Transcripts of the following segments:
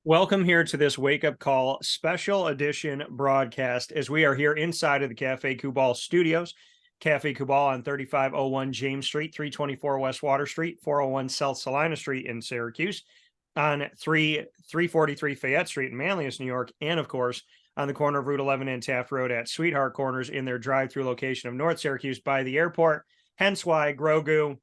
Welcome here to this Wake Up Call special edition broadcast as we are here inside of the Cafe Kubal studios. Cafe Kubal on 3501 James Street, 324 West Water Street, 401 South Salina Street in Syracuse, on 343 Fayette Street in Manlius, New York, and of course on the corner of Route 11 and Taft Road at Sweetheart Corners in their drive-through location of North Syracuse by the airport. Hence why Grogu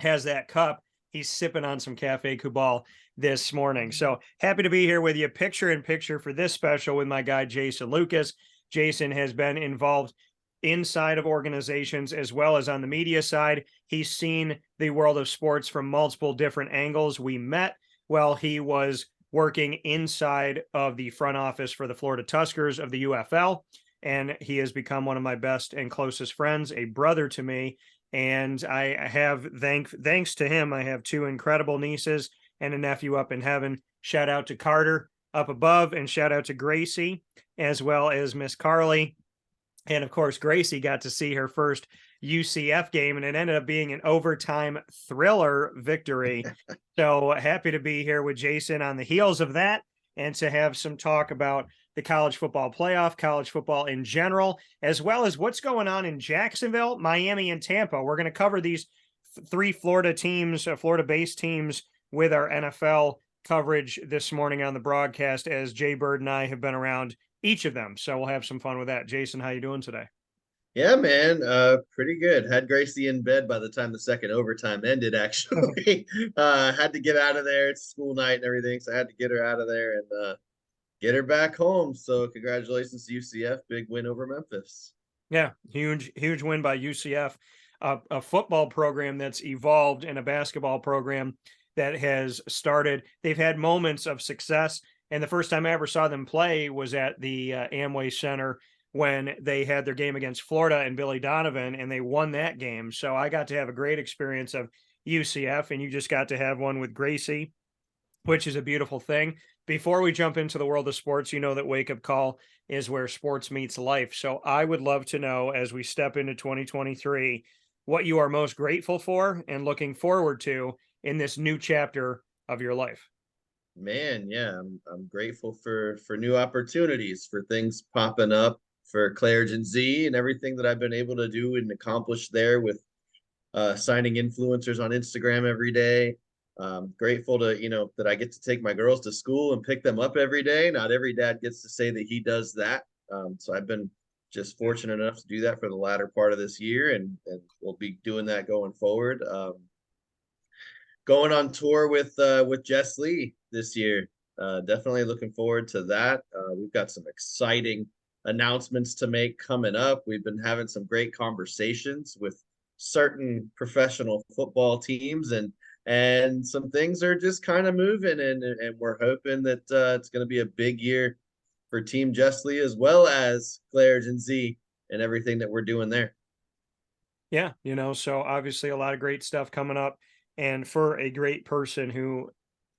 has that cup. He's sipping on some Cafe Kubal this morning. So happy to be here with you, picture in picture for this special with my guy, Jason Lucas. Jason has been involved inside of organizations as well as on the media side. He's seen the world of sports from multiple different angles. We met while he was working inside of the front office for the Florida Tuskers of the UFL. And he has become one of my best and closest friends, a brother to me. And I have, thanks to him, I have two incredible nieces and a nephew up in heaven. Shout out to Carter up above, and shout out to Gracie, as well as Miss Carly. And of course, Gracie got to see her first UCF game, and it ended up being an overtime thriller victory. So happy to be here with Jason on the heels of that, and to have some talk about the college football playoff, college football in general, as well as what's going on in Jacksonville, Miami, and Tampa. We're going to cover these three Florida teams, Florida-based teams, with our NFL coverage this morning on the broadcast, as Jay Bird and I have been around each of them. So we'll have some fun with that. Jason, how you doing today? Yeah, man, pretty good. Had Gracie in bed by the time the second overtime ended, actually. Had to get out of there. It's school night and everything, so I had to get her out of there and get her back home. So congratulations to UCF. Big win over Memphis. Yeah, huge win by UCF, a football program that's evolved and a basketball program that has started. They've had moments of success, and the first time I ever saw them play was at the Amway Center when they had their game against Florida and Billy Donovan, and they won that game. So I got to have a great experience of UCF, and you just got to have one with Gracie, which is a beautiful thing. Before we jump into the world of sports, you know that Wake Up Call is where sports meets life. So I would love to know, as we step into 2023, what you are most grateful for and looking forward to in this new chapter of your life. Man, yeah, I'm grateful for new opportunities, for things popping up, for Claire and Z and everything that I've been able to do and accomplish there with signing influencers on Instagram every day. Grateful to, that I get to take my girls to school and pick them up every day. Not every dad gets to say that he does that. So I've been just fortunate enough to do that for the latter part of this year, and we'll be doing that going forward. Going on tour with Jess Lee this year. Definitely looking forward to that. We've got some exciting announcements to make coming up. We've been having some great conversations with certain professional football teams, and some things are just kind of moving, and we're hoping that it's going to be a big year for Team Jess Lee as well as Claire and Z and everything that we're doing there. Yeah, so obviously a lot of great stuff coming up, and for a great person who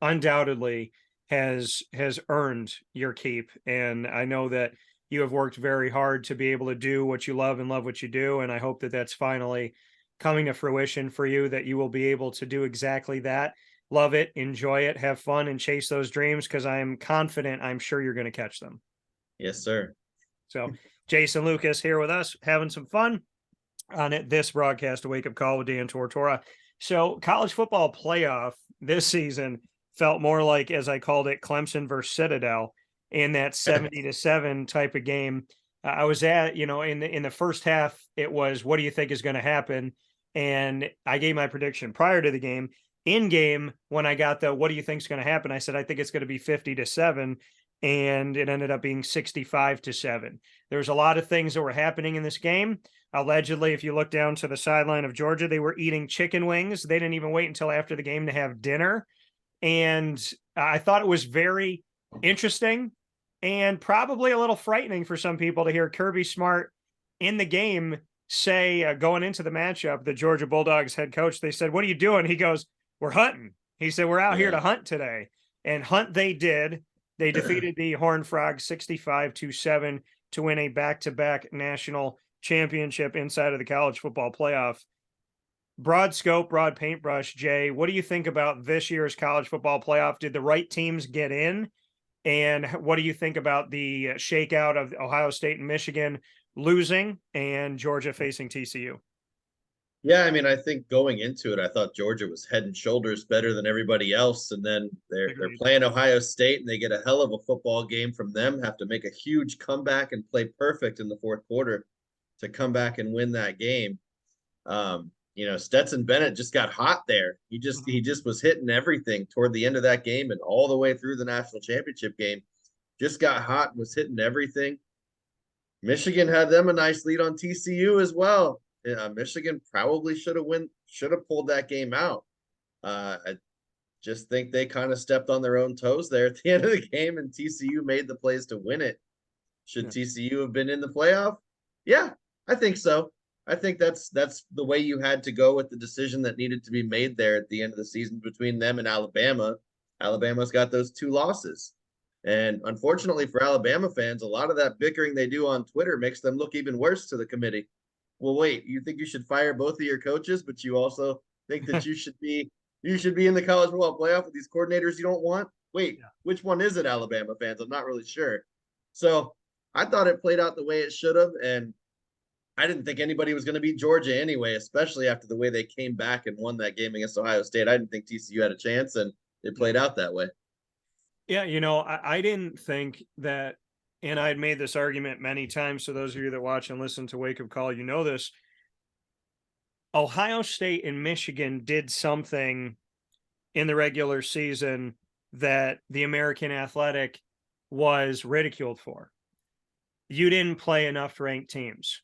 undoubtedly has earned your keep. And I know that you have worked very hard to be able to do what you love and love what you do, and I hope that that's finally coming to fruition for you, that you will be able to do exactly that. Love it, enjoy it, have fun, and chase those dreams, because I am confident, I'm sure you're going to catch them. Yes, sir. So Jason Lucas here with us, having some fun on this broadcast, a Wake Up Call with Dan Tortora. So college football playoff this season felt more like, as I called it, Clemson versus Citadel, in that 70-7 type of game. I was at, in the first half, it was, what do you think is going to happen? And I gave my prediction prior to the game. In game, when I got the, what do you think is going to happen? I said, I think it's going to be 50-7. And it ended up being 65-7. There's a lot of things that were happening in this game. Allegedly, if you look down to the sideline of Georgia, they were eating chicken wings. They didn't even wait until after the game to have dinner. And I thought it was very interesting and probably a little frightening for some people to hear Kirby Smart in the game say, going into the matchup, the Georgia Bulldogs head coach, they said, what are you doing? He goes, we're hunting. He said, we're out here to hunt today. And hunt they did. They defeated the Horned Frogs 65-7 to win a back-to-back national championship inside of the college football playoff. broad scope, broad paintbrush, Jay, what do you think about this year's college football playoff? Did the right teams get in? And what do you think about the shakeout of Ohio State and Michigan losing and Georgia facing TCU? Yeah, I mean, I think going into it, I thought Georgia was head and shoulders better than everybody else, and then they're Agreed. playing Ohio State, and they get a hell of a football game from them. Have to make a huge comeback and play perfect in the fourth quarter to come back and win that game. Stetson Bennett just got hot there. He just was hitting everything toward the end of that game and all the way through the national championship game. Just got hot and was hitting everything. Michigan had them a nice lead on TCU as well. Michigan probably should have pulled that game out. I just think they kind of stepped on their own toes there at the end of the game, and TCU made the plays to win it. Should TCU have been in the playoff? Yeah, I think so. I think that's the way you had to go with the decision that needed to be made there at the end of the season between them and Alabama. Alabama's got those 2 losses. And unfortunately for Alabama fans, a lot of that bickering they do on Twitter makes them look even worse to the committee. Well, wait, you think you should fire both of your coaches, but you also think that you should be in the college football playoff with these coordinators you don't want? Wait, which one is it, Alabama fans? I'm not really sure. So I thought it played out the way it should have, and I didn't think anybody was going to beat Georgia anyway, especially after the way they came back and won that game against Ohio State. I didn't think TCU had a chance, and it played out that way. Yeah, I didn't think that, and I'd made this argument many times. So those of you that watch and listen to Wake Up Call, you know this. Ohio State and Michigan did something in the regular season that the American Athletic was ridiculed for. You didn't play enough ranked teams.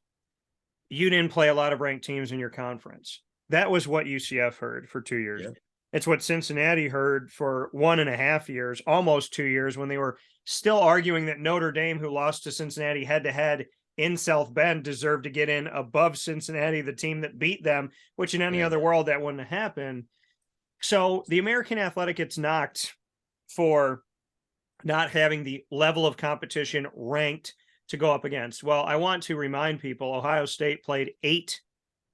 You didn't play a lot of ranked teams in your conference. That was what UCF heard for 2 years. Yeah. It's what Cincinnati heard for 1.5 years, almost 2 years, when they were still arguing that Notre Dame, who lost to Cincinnati head-to-head in South Bend, deserved to get in above Cincinnati, the team that beat them, which in any other world that wouldn't have happened. So the American Athletic gets knocked for not having the level of competition ranked to go up against. Well, I want to remind people, Ohio State played 8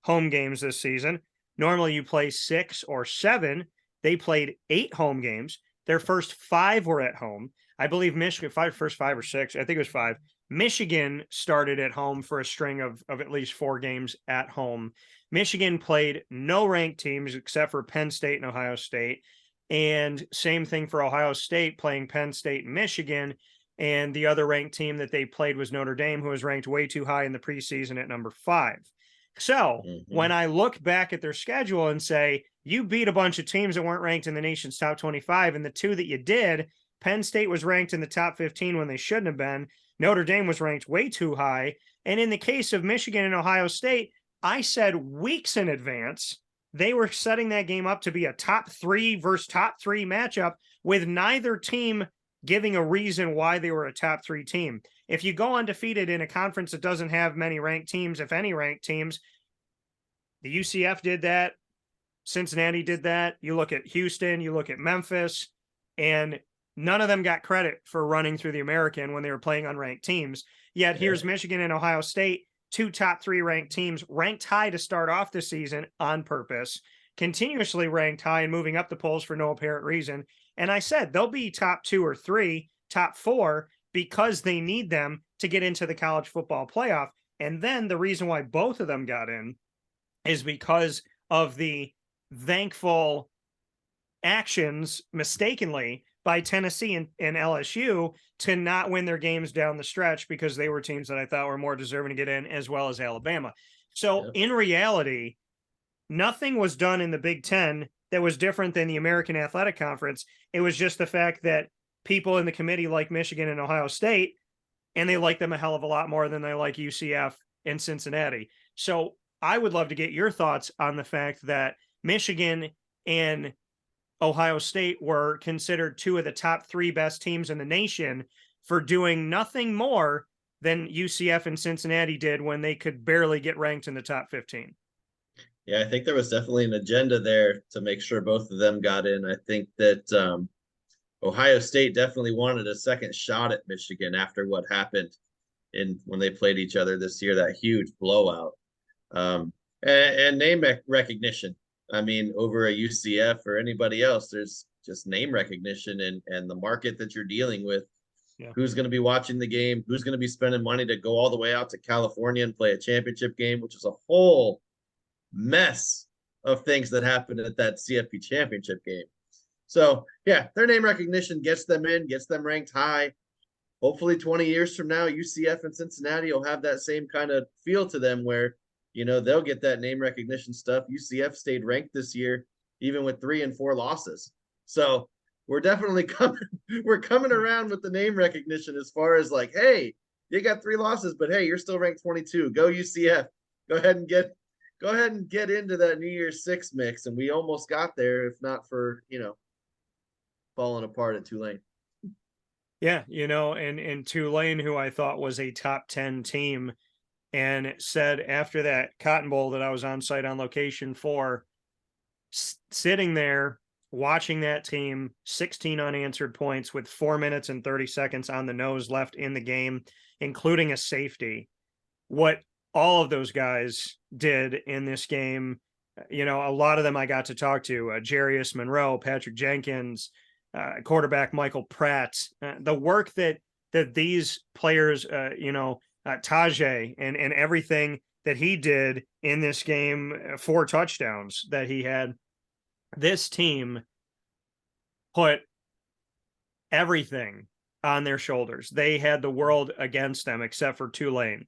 home games this season. Normally you play 6 or 7. They played 8 home games. Their first 5 were at home. I believe Michigan, first 5 or 6, I think it was 5. Michigan started at home for a string of at least 4 games at home. Michigan played no ranked teams except for Penn State and Ohio State. And same thing for Ohio State, playing Penn State and Michigan. And the other ranked team that they played was Notre Dame, who was ranked way too high in the preseason at number 5. So when I look back at their schedule and say, you beat a bunch of teams that weren't ranked in the nation's top 25, and the 2 that you did, Penn State was ranked in the top 15 when they shouldn't have been. Notre Dame was ranked way too high. And in the case of Michigan and Ohio State, I said weeks in advance, they were setting that game up to be a top 3 versus top 3 matchup, with neither team giving a reason why they were a top 3 team. If you go undefeated in a conference that doesn't have many ranked teams, if any ranked teams, the UCF did that. Cincinnati did that. You look at Houston, you look at Memphis, and none of them got credit for running through the American when they were playing unranked teams. Yet here's Michigan and Ohio State, 2 top 3 ranked teams, ranked high to start off the season on purpose, continuously ranked high and moving up the polls for no apparent reason. And I said they'll be top 2 or 3, top 4, because they need them to get into the college football playoff. And then the reason why both of them got in is because of the thankful actions, mistakenly, by Tennessee and LSU to not win their games down the stretch, because they were teams that I thought were more deserving to get in, as well as Alabama. So in reality, nothing was done in the Big Ten that was different than the American Athletic Conference. It was just the fact that people in the committee like Michigan and Ohio State, and they like them a hell of a lot more than they like UCF and Cincinnati. So I would love to get your thoughts on the fact that Michigan and Ohio State were considered 2 of the top 3 best teams in the nation for doing nothing more than UCF and Cincinnati did when they could barely get ranked in the top 15. Yeah, I think there was definitely an agenda there to make sure both of them got in. I think that Ohio State definitely wanted a second shot at Michigan after what happened when they played each other this year, that huge blowout. and name recognition. I mean, over a UCF or anybody else, there's just name recognition and the market that you're dealing with. Yeah. Who's going to be watching the game? Who's going to be spending money to go all the way out to California and play a championship game, which is a whole mess of things that happened at that CFP championship game. So yeah, their name recognition gets them in, gets them ranked high. Hopefully 20 years from now, UCF and Cincinnati will have that same kind of feel to them where, they'll get that name recognition stuff. UCF stayed ranked this year, even with 3 and 4 losses. So we're definitely coming around with the name recognition as far as like, hey, you got 3 losses, but hey, you're still ranked 22. Go UCF. Go ahead and get into that New Year's Six mix. And we almost got there, if not for, falling apart at Tulane. Yeah, and Tulane, who I thought was a top 10 team, and said after that Cotton Bowl that I was on site on location for, sitting there watching that team, 16 unanswered points with 4 minutes and 30 seconds on the nose left in the game, including a safety. What all of those guys did in this game, a lot of them I got to talk to, Jarius Monroe, Patrick Jenkins, quarterback Michael Pratt, the work that these players, Tajay and everything that he did in this game, 4 touchdowns that he had. This team put everything on their shoulders. They had the world against them, except for Tulane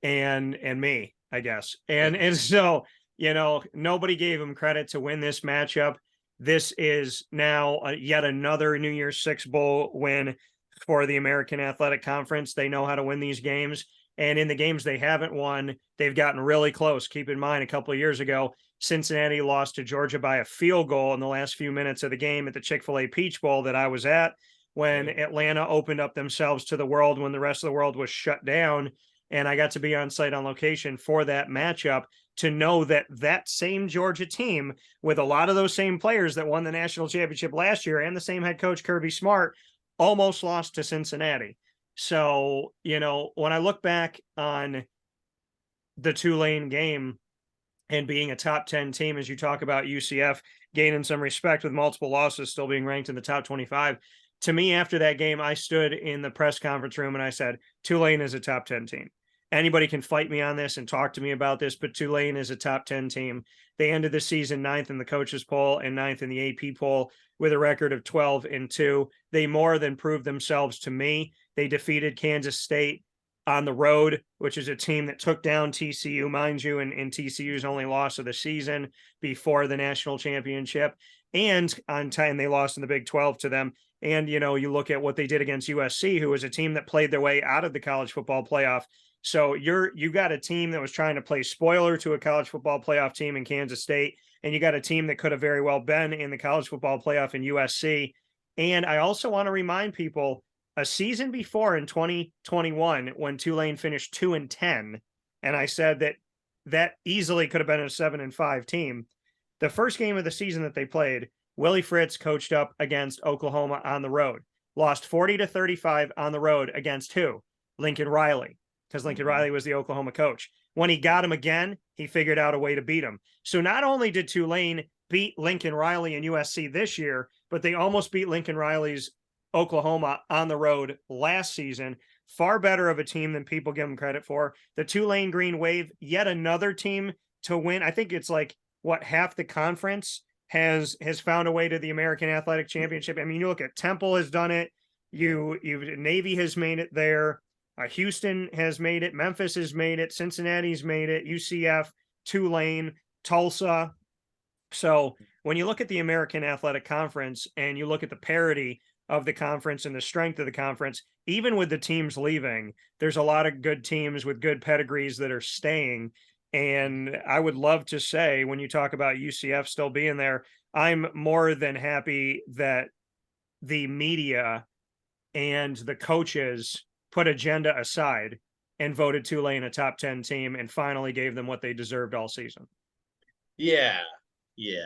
and me, I guess. And so, nobody gave them credit to win this matchup. This is now yet another New Year's Six Bowl win for the American Athletic Conference. They know how to win these games. And in the games they haven't won, they've gotten really close. Keep in mind, a couple of years ago, Cincinnati lost to Georgia by a field goal in the last few minutes of the game at the Chick-fil-A Peach Bowl that I was at, when Atlanta opened up themselves to the world when the rest of the world was shut down. And I got to be on site on location for that matchup to know that that same Georgia team, with a lot of those same players that won the national championship last year and the same head coach, Kirby Smart, almost lost to Cincinnati. So, when I look back on the Tulane game and being a top 10 team, as you talk about UCF gaining some respect with multiple losses, still being ranked in the top 25, to me, after that game, I stood in the press conference room and I said, Tulane is a top 10 team. Anybody can fight me on this and talk to me about this, but Tulane is a top 10 team. They ended the season 9th in the coaches poll and 9th in the AP poll with a record of 12-2. They more than proved themselves to me. They defeated Kansas State on the road, which is a team that took down TCU, mind you, and TCU's only loss of the season before the national championship. And on time, they lost in the Big 12 to them. And, you look at what they did against USC, who was a team that played their way out of the college football playoff. So you got a team that was trying to play spoiler to a college football playoff team in Kansas State, and you got a team that could have very well been in the college football playoff in USC. And I also want to remind people, a season before in 2021, when Tulane finished 2-10, and I said that easily could have been a 7-5 team. The first game of the season that they played, Willie Fritz coached up against Oklahoma on the road, lost 40-35 on the road against who? Lincoln Riley, because Lincoln Riley was the Oklahoma coach. When he got him again, he figured out a way to beat him. So not only did Tulane beat Lincoln Riley and USC this year, but they almost beat Lincoln Riley's Oklahoma on the road last season. Far better of a team than people give them credit for. The Tulane Green Wave, yet another team to win. I think it's like, half the conference has found a way to the American Athletic Championship. I mean, you look at Temple has done it. Navy has made it there. Houston has made it. Memphis has made it. Cincinnati's made it. UCF, Tulane, Tulsa. So when you look at the American Athletic Conference and you look at the parity of the conference and the strength of the conference, even with the teams leaving, there's a lot of good teams with good pedigrees that are staying. And I would love to say, when you talk about UCF still being there, I'm more than happy that the media and the coaches put agenda aside and voted Tulane a top 10 team and finally gave them what they deserved all season. Yeah.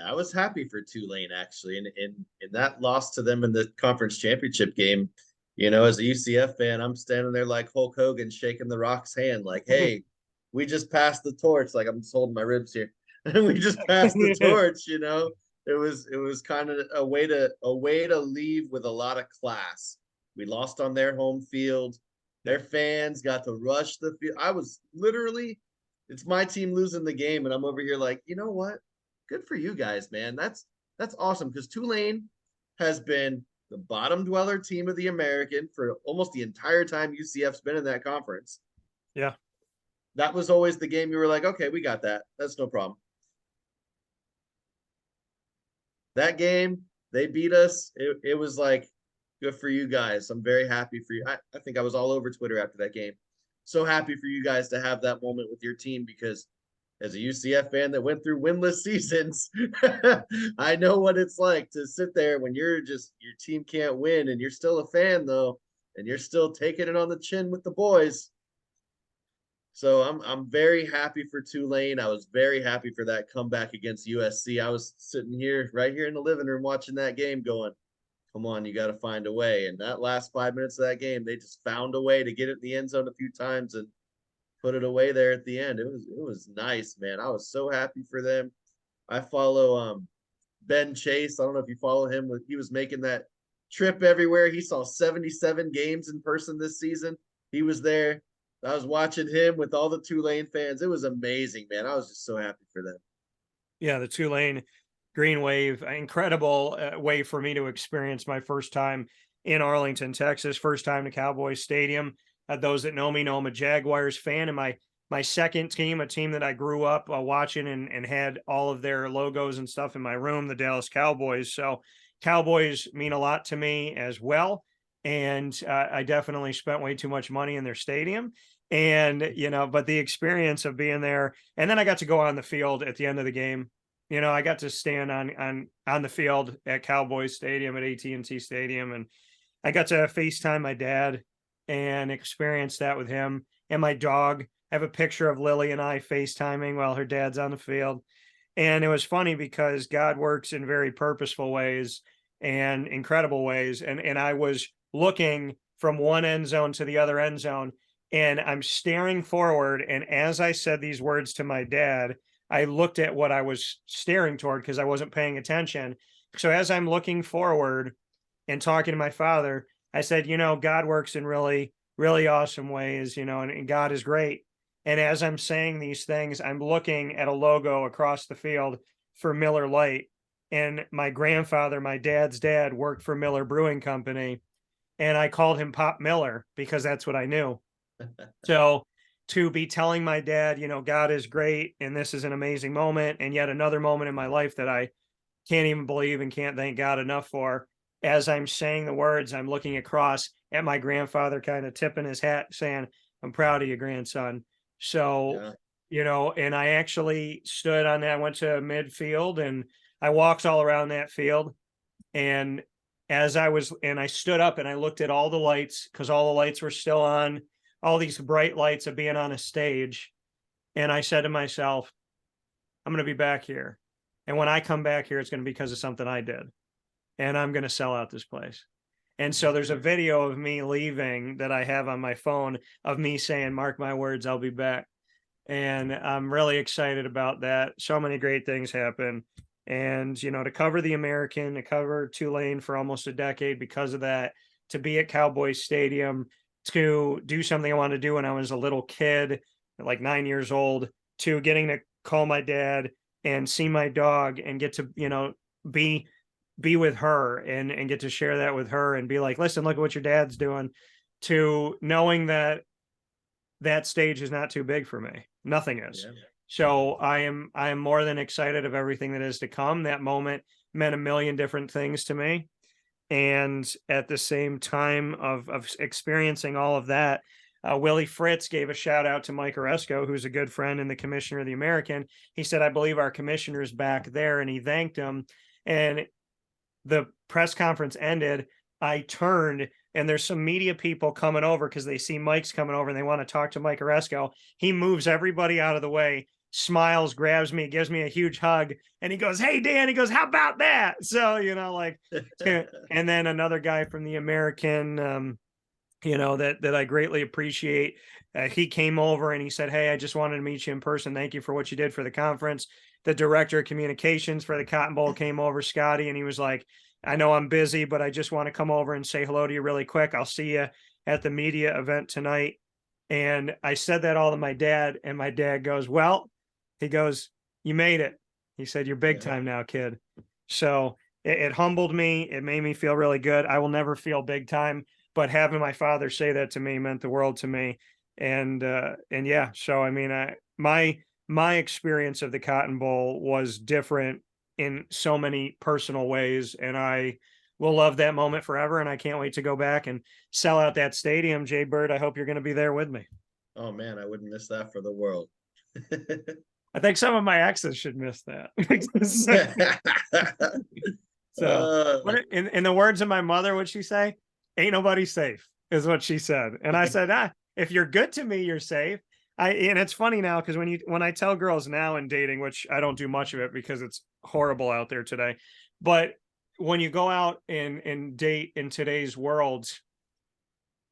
I was happy for Tulane, actually. And that loss to them in the conference championship game, as a UCF fan, I'm standing there like Hulk Hogan shaking the Rock's hand, like, hey, we just passed the torch. Like, I'm just holding my ribs here. And we just passed the torch, you know. It was kind of a way to leave with a lot of class. We lost on their home field. Their fans got to rush the field. I was literally, it's my team losing the game, and I'm over here like, you know what? Good for you guys, man. That's awesome, because Tulane has been the bottom dweller team of the American for almost the entire time UCF's been in that conference. Yeah. That was always the game you were like, okay, we got that. That's no problem. That game, they beat us. It was like, good for you guys. I'm very happy for you. I think I was all over Twitter after that game. So happy for you guys to have that moment with your team, because as a UCF fan that went through winless seasons, I know what it's like to sit there when your team can't win, and you're still a fan though, and you're still taking it on the chin with the boys. So I'm very happy for Tulane. I was very happy for that comeback against USC. I was sitting right here in the living room watching that game going, come on, you got to find a way. And that last 5 minutes of that game, they just found a way to get it in the end zone a few times and put it away there at the end. It was nice, man. I was so happy for them. I follow Ben Chase. I don't know if you follow him. He was making that trip everywhere. He saw 77 games in person this season. He was there. I was watching him with all the Tulane fans. It was amazing, man. I was just so happy for them. Yeah, the Tulane Green Wave, incredible way for me to experience my first time in Arlington, Texas, first time to Cowboys Stadium. Those that know me know I'm a Jaguars fan, and my second team, a team that I grew up watching and had all of their logos and stuff in my room, the Dallas Cowboys. So Cowboys mean a lot to me as well. And I definitely spent way too much money in their stadium. And, you know, but the experience of being there, and then I got to go on the field at the end of the game. You know, I got to stand on the field at Cowboys Stadium, at AT&T Stadium, and I got to FaceTime my dad and experience that with him and my dog. I have a picture of Lily and I FaceTiming while her dad's on the field. And it was funny because God works in very purposeful ways and incredible ways. And I was looking from one end zone to the other end zone, and I'm staring forward. And as I said these words to my dad, I looked at what I was staring toward because I wasn't paying attention. So as I'm looking forward and talking to my father, I said, you know, God works in really, really awesome ways, you know, and God is great. And as I'm saying these things, I'm looking at a logo across the field for Miller Lite. And my grandfather, my dad's dad, worked for Miller Brewing Company. And I called him Pop Miller because that's what I knew. So to be telling my dad, you know, God is great and this is an amazing moment, and yet another moment in my life that I can't even believe and can't thank God enough for. As I'm saying the words, I'm looking across at my grandfather, kind of tipping his hat, saying, I'm proud of you, grandson. So, Yeah. you know, and I actually stood on that, I went to midfield and I walked all around that field. And I stood up and I looked at all the lights because all the lights were still on, all these bright lights of being on a stage. And I said to myself, I'm going to be back here. And when I come back here, it's going to be because of something I did. And I'm going to sell out this place. And so there's a video of me leaving that I have on my phone of me saying, mark my words, I'll be back. And I'm really excited about that. So many great things happen. And, you know, to cover the American, to cover Tulane for almost a decade because of that, to be at Cowboys Stadium, to do something I wanted to do when I was a little kid, like 9 years old, to getting to call my dad and see my dog and get to, you know, be with her and get to share that with her and be like, listen, look at what your dad's doing, to knowing that that stage is not too big for me. Nothing is. Yeah. So I am more than excited of everything that is to come. That moment meant a million different things to me. And at the same time of experiencing all of that, Willie Fritz gave a shout out to Mike Oresco, who's a good friend and the commissioner of the American. He said, I believe our commissioner's back there, and he thanked him. And the press conference ended. I turned and there's some media people coming over because they see Mike's coming over and they want to talk to Mike Oresco. He moves everybody out of the way, smiles, grabs me, gives me a huge hug, and he goes, hey, Dan, he goes, how about that? So, you know, like, and then another guy from the American that I greatly appreciate. He came over and he said, "Hey, I just wanted to meet you in person. Thank you for what you did for the conference." The director of communications for the Cotton Bowl came over, Scotty, and he was like, "I know I'm busy, but I just want to come over and say hello to you really quick. I'll see you at the media event tonight." And I said that all to my dad, and my dad goes, "Well," he goes, "you made it." He said, "You're big Yeah. time now, kid." So it humbled me. It made me feel really good. I will never feel big time, but having my father say that to me meant the world to me. And yeah, so I mean, my experience of the Cotton Bowl was different in so many personal ways, and I will love that moment forever. And I can't wait to go back and sell out that stadium. Jay Bird, I hope you're going to be there with me. Oh man, I wouldn't miss that for the world. I think some of my exes should miss that. So, uh, in the words of my mother, what'd she say? "Ain't nobody safe," is what she said. And I said, if you're good to me, you're safe. And it's funny now because when I tell girls now in dating, which I don't do much of it because it's horrible out there today, but when you go out and date in today's world,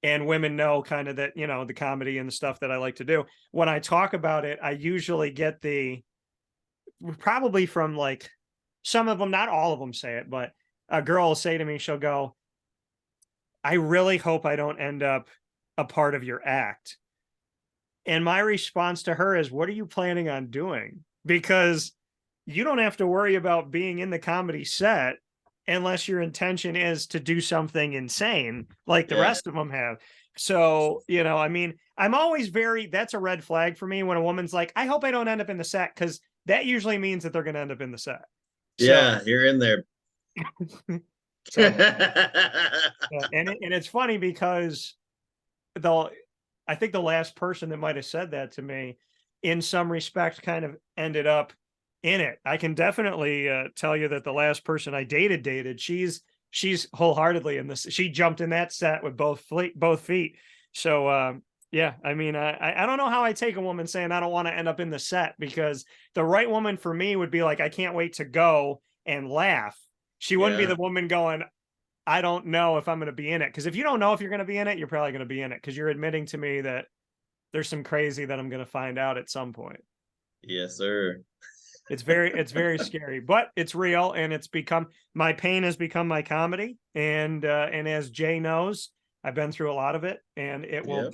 and women know kind of that, the comedy and the stuff that I like to do. When I talk about it, I usually get probably from like some of them, not all of them say it, but a girl will say to me, she'll go, "I really hope I don't end up a part of your act." And my response to her is, "What are you planning on doing? Because you don't have to worry about being in the comedy set unless your intention is to do something insane like the yeah, rest of them have." So, I mean, I'm always that's a red flag for me when a woman's like, "I hope I don't end up in the set," because that usually means that they're going to end up in the set. So, yeah, you're in there. so, and it's funny because the I think the last person that might have said that to me, in some respect, kind of ended up in it. I can definitely tell you that the last person I dated, she's wholeheartedly in this. She jumped in that set with both feet. So yeah, I mean, I don't know how I take a woman saying I don't want to end up in the set, because the right woman for me would be like, "I can't wait to go," and laugh. She wouldn't be Yeah, the woman going, "I don't know if I'm going to be in it." Because if you don't know if you're going to be in it, you're probably going to be in it, because you're admitting to me that there's some crazy that I'm going to find out at some point. yes, sir. It's very scary, but it's real, and my pain has become my comedy. And as Jay knows, I've been through a lot of it, and it will Yep.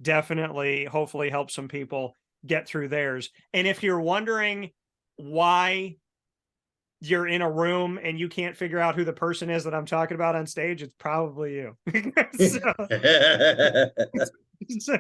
definitely, hopefully help some people get through theirs. And if you're wondering why you're in a room and you can't figure out who the person is that I'm talking about on stage, it's probably you. so,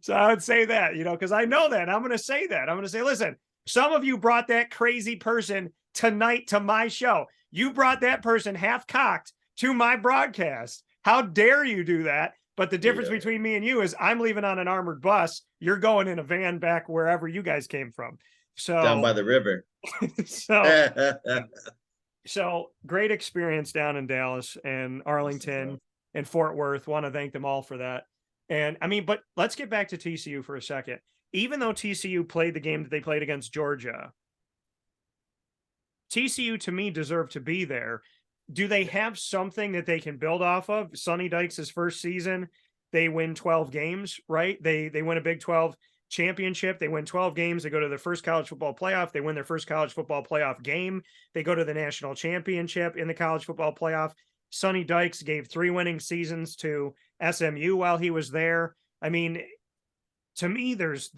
so I would say that, because I know that. I'm going to say that. I'm going to say, listen, some of you brought that crazy person tonight to my show. You brought that person half cocked to my broadcast. How dare you do that? But the difference Yeah, between me and you is I'm leaving on an armored bus. You're going in a van back wherever you guys came from. down So, by the river. so, so great experience down in Dallas and Arlington and Fort Worth. Want to thank them all for that. And I mean, but let's get back to TCU for a second. Even though TCU played the game that they played against Georgia, TCU to me deserved to be there. Do they have something that they can build off of? Sonny Dykes' first season, they win 12 games, right? They win a Big 12 championship. They win 12 games. They go to their first college football playoff. They win their first college football playoff game. They go to the national championship in the college football playoff. Sonny Dykes gave 3 winning seasons to SMU while he was there. I mean, to me, there's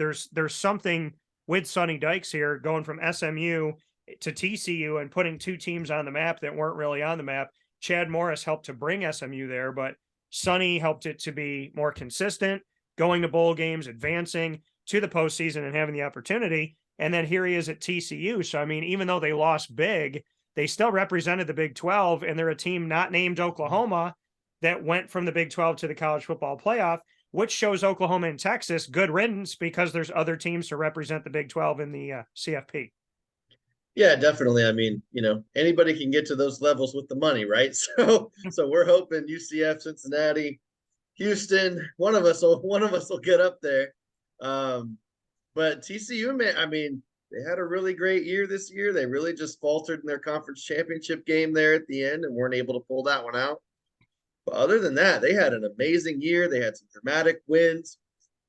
something with Sonny Dykes here, going from SMU to TCU and putting 2 teams on the map that weren't really on the map. Chad Morris helped to bring SMU there, but Sonny helped it to be more consistent, going to bowl games, advancing to the postseason, and having the opportunity. And then here he is at TCU. So, I mean, even though they lost big, they still represented the Big 12, and they're a team not named Oklahoma that went from the Big 12 to the college football playoff, which shows Oklahoma and Texas good riddance, because there's other teams to represent the Big 12 in the CFP. Yeah, definitely. I mean, anybody can get to those levels with the money, right? So we're hoping UCF, Cincinnati, Houston, one of us will get up there. But TCU, man, I mean, they had a really great year this year. They really just faltered in their conference championship game there at the end and weren't able to pull that one out. But other than that, they had an amazing year. They had some dramatic wins.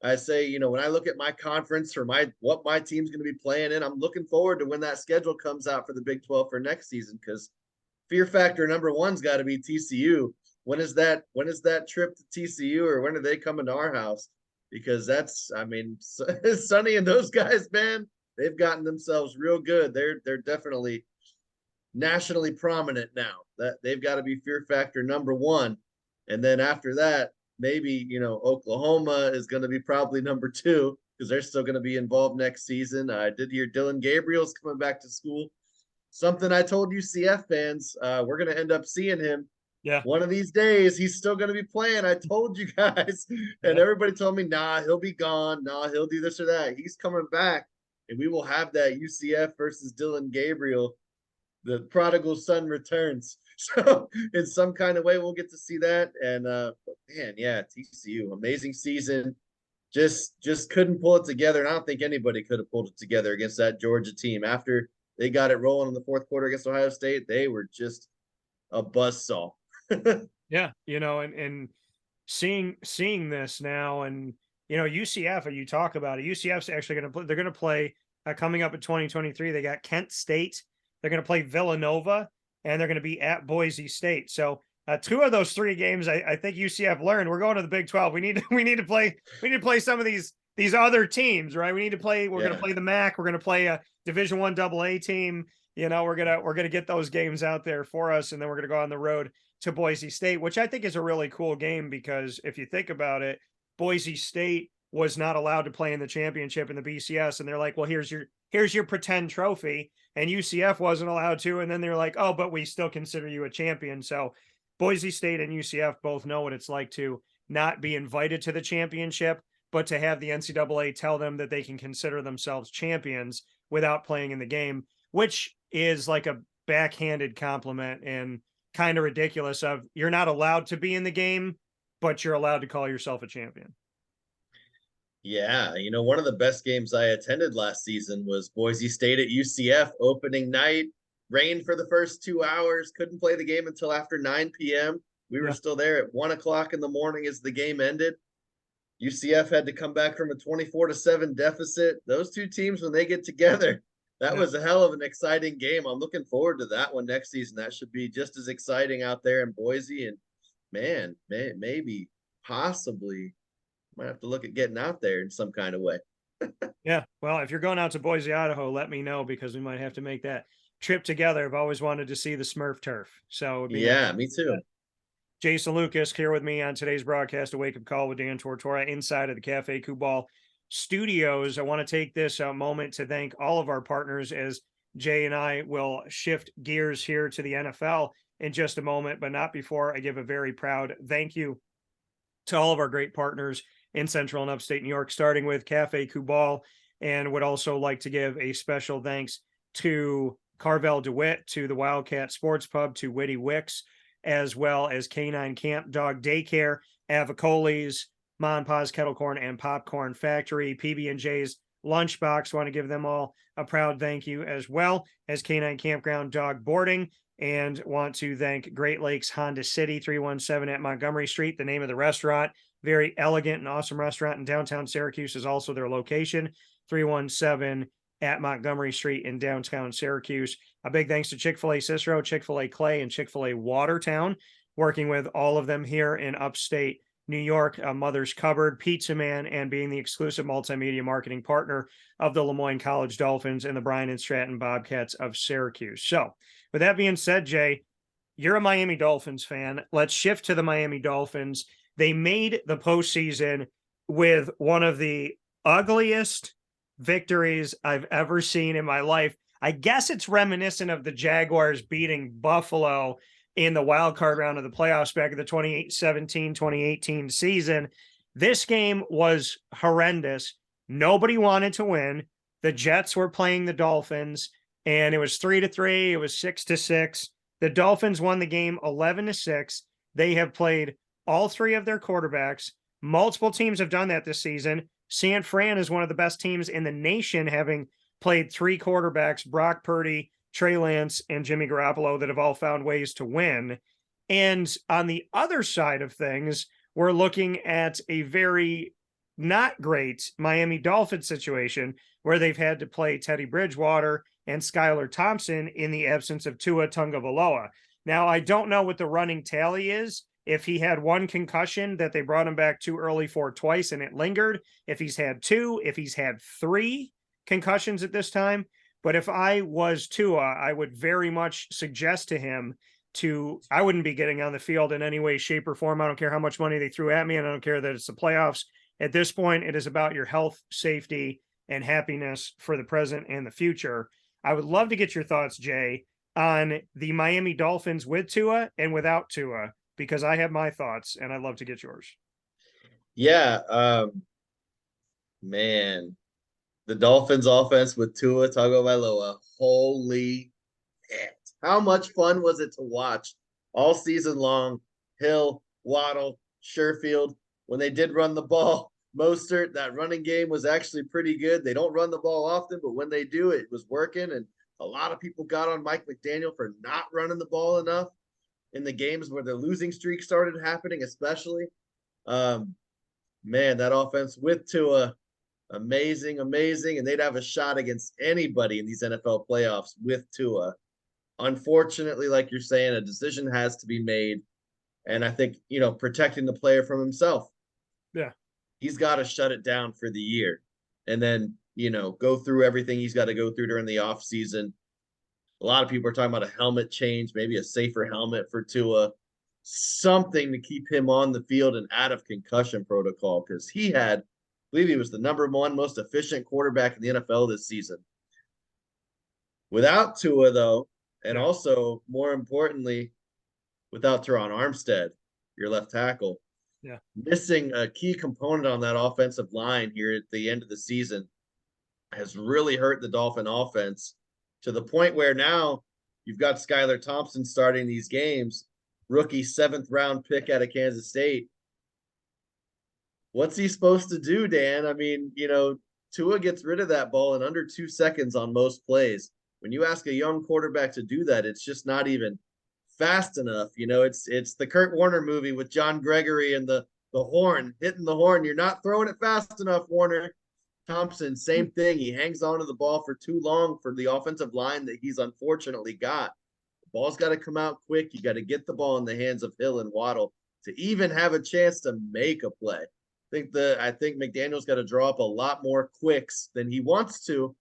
I say, when I look at my conference or what my team's going to be playing in, I'm looking forward to when that schedule comes out for the Big 12 for next season, because fear factor number one's got to be TCU. When is that trip to TCU, or when are they coming to our house? Because Sonny and those guys, man, they've gotten themselves real good. They're definitely nationally prominent now. That they've got to be fear factor number one. And then after that, maybe, Oklahoma is going to be probably number two, because they're still going to be involved next season. I did hear Dylan Gabriel's coming back to school. Something I told UCF fans, we're going to end up seeing him. Yeah. One of these days, he's still going to be playing. I told you guys. And everybody told me, nah, he'll be gone. Nah, he'll do this or that. He's coming back. And we will have that UCF versus Dylan Gabriel. The prodigal son returns. So in some kind of way, we'll get to see that. And man, yeah, TCU, amazing season. Just couldn't pull it together. And I don't think anybody could have pulled it together against that Georgia team. After they got it rolling in the fourth quarter against Ohio State, they were just a buzzsaw. Yeah, and seeing this now, and UCF, you talk about it, UCF's actually going to play. They're going to play coming up in 2023. They got Kent State. They're going to play Villanova, and they're going to be at Boise State. So two of those three games, I think UCF learned. We're going to the Big 12. We need to play some of these other teams, right? We need to play. We're going to play the MAC. We're going to play a Division I AA team. We're gonna get those games out there for us, and then we're gonna go on the road to Boise State, which I think is a really cool game, because if you think about it, Boise State was not allowed to play in the championship in the BCS, and they're like, well, here's your pretend trophy, and UCF wasn't allowed to, and then they're like, oh, but we still consider you a champion. So Boise State and UCF both know what it's like to not be invited to the championship, but to have the NCAA tell them that they can consider themselves champions without playing in the game, which is like a backhanded compliment and kind of ridiculous. Of you're not allowed to be in the game, but you're allowed to call yourself a champion. Yeah, one of the best games I attended last season was Boise State at UCF opening night. Rained for the first 2 hours, couldn't play the game until after 9 p.m. We were still there at 1 o'clock in the morning as the game ended. UCF had to come back from a 24-7 deficit. Those two teams, when they get together, that was a hell of an exciting game. I'm looking forward to that one next season. That should be just as exciting out there in Boise. And man, maybe, possibly, might have to look at getting out there in some kind of way. Yeah. Well, if you're going out to Boise, Idaho, let me know, because we might have to make that trip together. I've always wanted to see the Smurf turf. So yeah, me too. Jason Lucas here with me on today's broadcast, A Wake Up Call with Dan Tortora, inside of the Cafe Kubal studios. I want to take this moment to thank all of our partners, as Jay and I will shift gears here to the NFL in just a moment, but not before I give a very proud thank you to all of our great partners in Central and Upstate New York, starting with Cafe Kubal, and would also like to give a special thanks to Carvel DeWitt, to the Wildcat Sports Pub, to Witty Wicks, as well as Canine Camp Dog Daycare, Avicoli's, MON-FRI's Kettle Corn and Popcorn Factory, PB&J's Lunchbox. Want to give them all a proud thank you, as well as Canine Campground Dog Boarding, and want to thank Great Lakes Honda City, 317 at Montgomery Street, the name of the restaurant. Very elegant and awesome restaurant in downtown Syracuse is also their location, 317 at Montgomery Street in downtown Syracuse. A big thanks to Chick-fil-A Cicero, Chick-fil-A Clay, and Chick-fil-A Watertown, working with all of them here in upstate New York, Mother's Cupboard, Pizza Man, and being the exclusive multimedia marketing partner of the Lemoyne College Dolphins and the Bryan and Stratton Bobcats of Syracuse. So with that being said, Jay, you're a Miami Dolphins fan. Let's shift to the Miami Dolphins. They made the postseason with one of the ugliest victories I've ever seen in my life. I guess it's reminiscent of the Jaguars beating Buffalo in the wild card round of the playoffs back in the 2017-2018 season. This game was horrendous. Nobody wanted to win. The Jets were playing the Dolphins, and it was 3-3. It was 6-6. The Dolphins won the game 11-6. They have played all three of their quarterbacks. Multiple teams have done that this season. San Fran is one of the best teams in the nation, having played three quarterbacks, Brock Purdy, Trey Lance, and Jimmy Garoppolo, that have all found ways to win. And on the other side of things, we're looking at a very not great Miami Dolphins situation where they've had to play Teddy Bridgewater and Skylar Thompson in the absence of Tua Tagovailoa. Now, I don't know what the running tally is. If he had one concussion that they brought him back too early for twice and it lingered, if he's had two, if he's had three concussions at this time. But if I was Tua, I would very much suggest to him I wouldn't be getting on the field in any way, shape, or form. I don't care how much money they threw at me, and I don't care that it's the playoffs. At this point, it is about your health, safety, and happiness for the present and the future. I would love to get your thoughts, Jay, on the Miami Dolphins with Tua and without Tua, because I have my thoughts, and I'd love to get yours. Yeah, man, the Dolphins offense with Tua Tagovailoa, holy shit. How much fun was it to watch all season long? Hill, Waddle, Sherfield, when they did run the ball, Mostert, that running game was actually pretty good. They don't run the ball often, but when they do, it was working. And a lot of people got on Mike McDaniel for not running the ball enough in the games where the losing streak started happening, especially. Man, that offense with Tua, amazing. And they'd have a shot against anybody in these NFL playoffs with Tua. Unfortunately, like you're saying, a decision has to be made. And I think, protecting the player from himself. Yeah. He's got to shut it down for the year and then, go through everything he's got to go through during the off season. A lot of people are talking about a helmet change, maybe a safer helmet for Tua, something to keep him on the field and out of concussion protocol, because I believe he was the number one most efficient quarterback in the NFL this season. Without Tua, though, and also, more importantly, without Teron Armstead, your left tackle, missing a key component on that offensive line here at the end of the season has really hurt the Dolphin offense to the point where now you've got Skylar Thompson starting these games, rookie 7th-round pick out of Kansas State. What's he supposed to do, Dan? I mean, Tua gets rid of that ball in under 2 seconds on most plays. When you ask a young quarterback to do that, it's just not even fast enough. It's the Kurt Warner movie with John Gregory and the horn, hitting the horn. You're not throwing it fast enough, Warner. Thompson, same thing. He hangs on to the ball for too long for the offensive line that he's unfortunately got. The ball's got to come out quick. You got to get the ball in the hands of Hill and Waddle to even have a chance to make a play. I think McDaniel's got to draw up a lot more quicks than he wants to.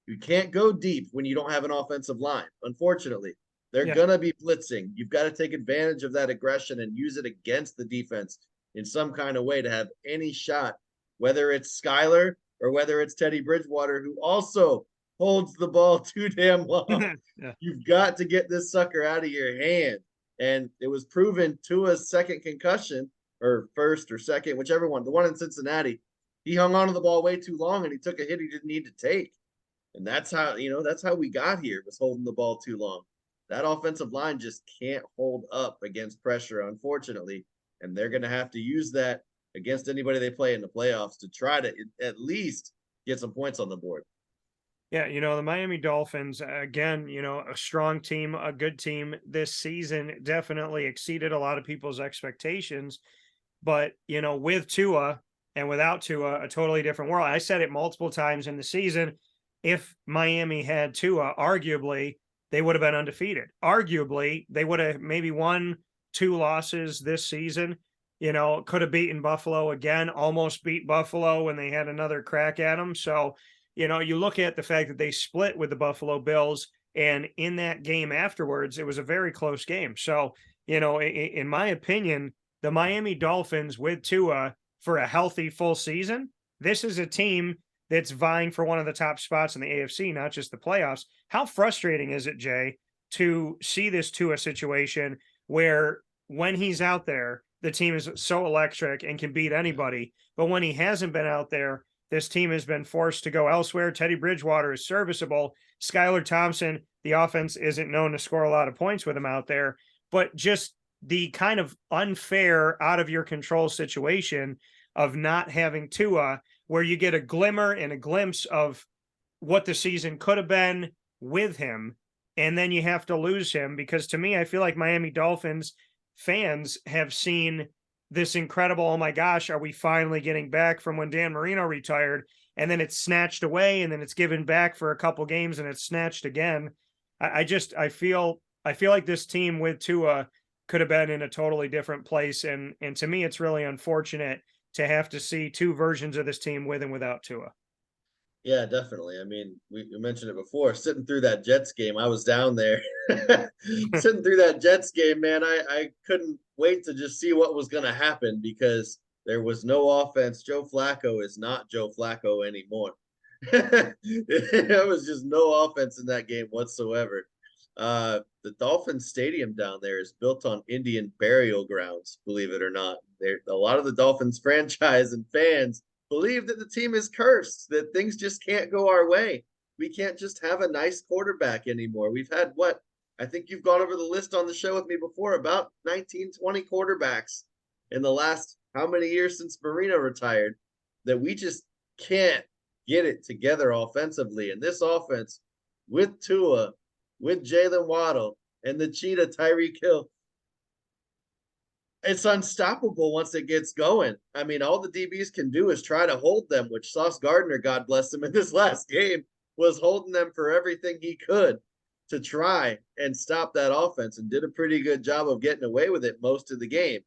You can't go deep when you don't have an offensive line, unfortunately. They're going to be blitzing. You've got to take advantage of that aggression and use it against the defense in some kind of way to have any shot, whether it's Skylar or whether it's Teddy Bridgewater, who also holds the ball too damn long. You've got to get this sucker out of your hand. And it was proven Tua's second concussion, or first or second, whichever one, the one in Cincinnati, he hung onto the ball way too long and he took a hit he didn't need to take. And that's how we got here, was holding the ball too long. That offensive line just can't hold up against pressure, unfortunately. And they're going to have to use that against anybody they play in the playoffs to try to at least get some points on the board. Yeah, the Miami Dolphins, again, a strong team, a good team this season, definitely exceeded a lot of people's expectations. But, with Tua and without Tua, a totally different world. I said it multiple times in the season. If Miami had Tua, arguably, they would have been undefeated. Arguably, they would have maybe won 2 losses this season. Could have beaten Buffalo again, almost beat Buffalo when they had another crack at them. So, you look at the fact that they split with the Buffalo Bills, and in that game afterwards, it was a very close game. So, in my opinion, the Miami Dolphins with Tua for a healthy full season, this is a team that's vying for one of the top spots in the AFC, not just the playoffs. How frustrating is it, Jay, to see this Tua situation where when he's out there, the team is so electric and can beat anybody. But when he hasn't been out there, this team has been forced to go elsewhere. Teddy Bridgewater is serviceable. Skylar Thompson, the offense isn't known to score a lot of points with him out there. But just the kind of unfair, out of your control situation of not having Tua, where you get a glimmer and a glimpse of what the season could have been with him, and then you have to lose him. Because to me, I feel like Miami Dolphins fans have seen this incredible, oh my gosh, are we finally getting back from when Dan Marino retired? And then it's snatched away, and then it's given back for a couple games, and it's snatched again. I feel like this team with Tua could have been in a totally different place. And to me, it's really unfortunate to have to see two versions of this team with and without Tua. Yeah, definitely. I mean, we mentioned it before. Sitting through that Jets game, I was down there. Sitting through that Jets game, man, I couldn't wait to just see what was going to happen because there was no offense. Joe Flacco is not Joe Flacco anymore. There was just no offense in that game whatsoever. The Dolphins Stadium down there is built on Indian burial grounds, believe it or not. A lot of the Dolphins franchise and fans believe that the team is cursed, that things just can't go our way. We can't just have a nice quarterback anymore. We've had what? I think you've gone over the list on the show with me before, about 19, 20 quarterbacks in the last how many years since Marino retired, that we just can't get it together offensively. And this offense with Tua, with Jalen Waddle, and the cheetah Tyreek Hill, it's unstoppable once it gets going. I mean, all the DBs can do is try to hold them, which Sauce Gardner, God bless him, in this last game, was holding them for everything he could to try and stop that offense, and did a pretty good job of getting away with it most of the game.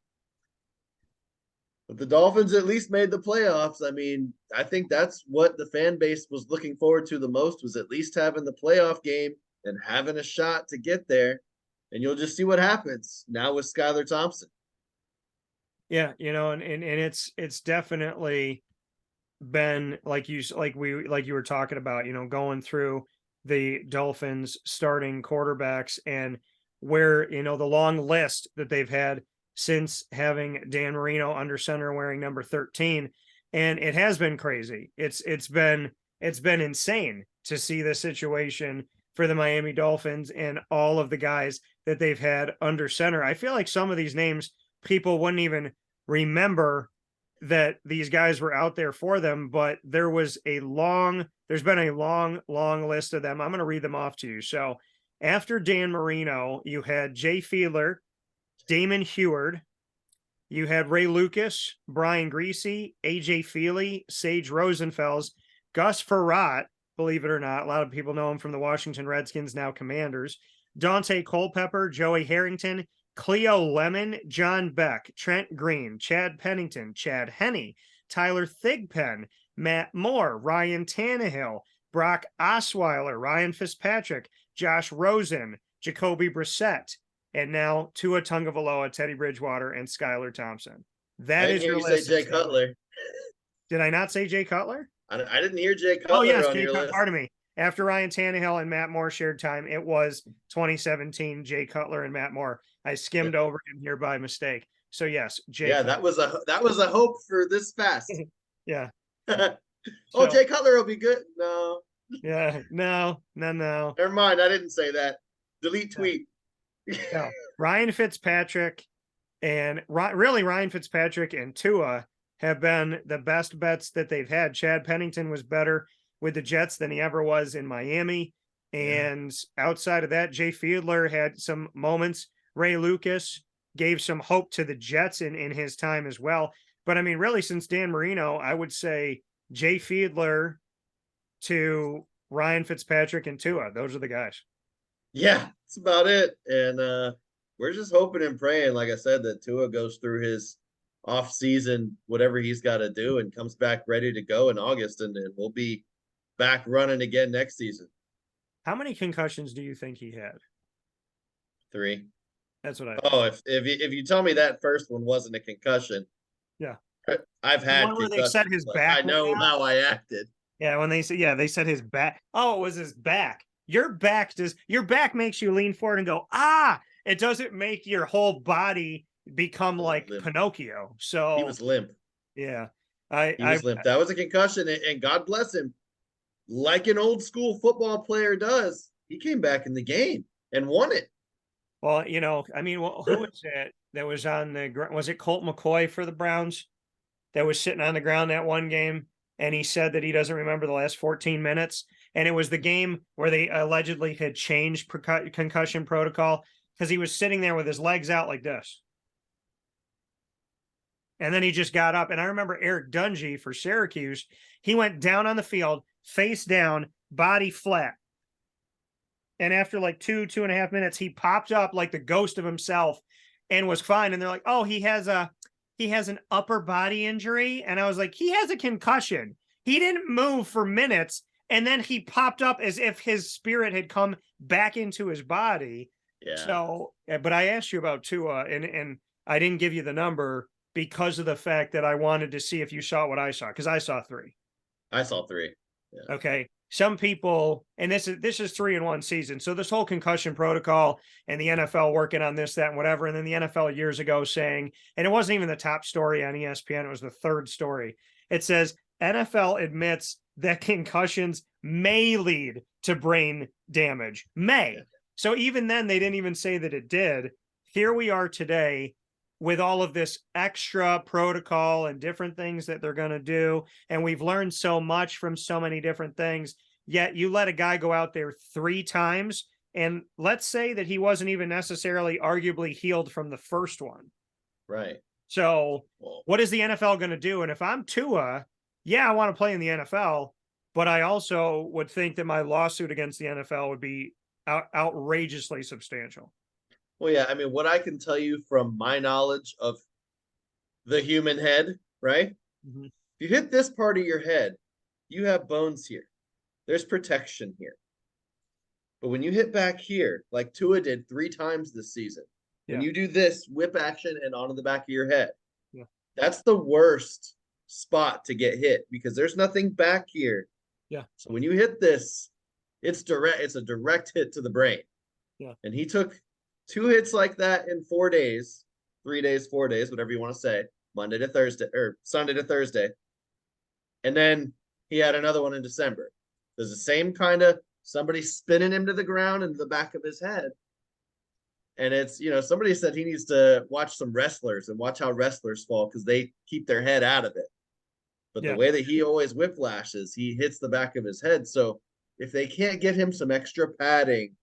But the Dolphins at least made the playoffs. I mean, I think that's what the fan base was looking forward to the most, was at least having the playoff game and having a shot to get there. And you'll just see what happens now with Skylar Thompson. Yeah, and it's definitely been like you were talking about, going through the Dolphins starting quarterbacks and where, the long list that they've had since having Dan Marino under center wearing number 13. And it has been crazy. It's been insane to see the situation for the Miami Dolphins and all of the guys that they've had under center. I feel like some of these names people wouldn't even remember that these guys were out there for them, but there's been a long list of them. I'm going to read them off to you. So after Dan Marino, you had Jay Fiedler, Damon Heward, you had Ray Lucas, Brian Griese, AJ Feely, Sage Rosenfels, Gus Frerotte, believe it or not, a lot of people know him from the Washington Redskins, now Commanders, Dante Culpepper, Joey Harrington, Cleo Lemon, John Beck, Trent Green, Chad Pennington, Chad Henne, Tyler Thigpen, Matt Moore, Ryan Tannehill, Brock Osweiler, Ryan Fitzpatrick, Josh Rosen, Jacoby Brissett, and now Tua Tagovailoa, Teddy Bridgewater, and Skylar Thompson. That is your list. Jay Cutler. Did I not say Jay Cutler? I didn't hear Jay Cutler. Oh, yes, on your list. Pardon me. After Ryan Tannehill and Matt Moore shared time, it was 2017, Jay Cutler and Matt Moore. I skimmed over him here by mistake. So yes, Jay. Yeah, Cutler. that was a hope for this fast. Yeah. Oh, Jay Cutler will be good. No. Yeah. No. Never mind. I didn't say that. Delete tweet. No. Ryan Fitzpatrick and Ryan Fitzpatrick and Tua have been the best bets that they've had. Chad Pennington was better with the Jets than he ever was in Miami. And outside of that, Jay Fiedler had some moments. Ray Lucas gave some hope to the Jets in his time as well. But I mean, really, since Dan Marino, I would say Jay Fiedler to Ryan Fitzpatrick and Tua. Those are the guys. Yeah, that's about it. And we're just hoping and praying, like I said, that Tua goes through his off season, whatever he's got to do, and comes back ready to go in August, and then we'll be back running again next season. How many concussions do you think he had? 3. That's what I. Oh, if you tell me that first one wasn't a concussion, yeah, I've had. The one where they said his back. I know how I acted. Yeah, when they said his back. Oh, it was his back. Your back makes you lean forward and go, ah. It doesn't make your whole body become like limp. Pinocchio. So he was limp. Yeah, he was limp. That was a concussion, and God bless him. Like an old school football player does, he came back in the game and won it. Well, I mean, who was it that was on the ground? Was it Colt McCoy for the Browns that was sitting on the ground that one game? And he said that he doesn't remember the last 14 minutes. And it was the game where they allegedly had changed concussion protocol because he was sitting there with his legs out like this. And then he just got up. And I remember Eric Dungy for Syracuse. He went down on the field, face down, body flat. And after like 2.5 minutes, he popped up like the ghost of himself and was fine. And they're like, oh, he has an upper body injury. And I was like, he has a concussion. He didn't move for minutes. And then he popped up as if his spirit had come back into his body. Yeah. So, but I asked you about Tua, and I didn't give you the number because of the fact that I wanted to see if you saw what I saw, because I saw 3. I saw 3. Yeah. Okay. Some people, and this is 3 in 1 season. So this whole concussion protocol and the NFL working on this, that, and whatever. And then the NFL years ago saying, and it wasn't even the top story on ESPN, it was the 3rd story. It says NFL admits that concussions may lead to brain damage. May. So even then, they didn't even say that it did. Here we are today with all of this extra protocol and different things that they're going to do. And we've learned so much from so many different things. Yet you let a guy go out there 3 times, and let's say that he wasn't even necessarily arguably healed from the first one. Right. So what is the NFL going to do? And if I'm Tua, yeah, I want to play in the NFL, but I also would think that my lawsuit against the NFL would be outrageously substantial. Well, yeah, I mean, what I can tell you from my knowledge of the human head, right? Mm-hmm. If you hit this part of your head, you have bones here. There's protection here. But when you hit back here, like Tua did 3 times this season, when you do this whip action and onto the back of your head, that's the worst spot to get hit because there's nothing back here. Yeah. So when you hit this, it's a direct hit to the brain. Yeah. And he took 2 hits like that in 4 days, 3 days, 4 days, whatever you want to say, Monday to Thursday or Sunday to Thursday. And then he had another one in December. There's the same kind of somebody spinning him to the ground into the back of his head. And it's, somebody said he needs to watch some wrestlers and watch how wrestlers fall because they keep their head out of it. But the way that he always whiplashes, he hits the back of his head. So if they can't get him some extra padding,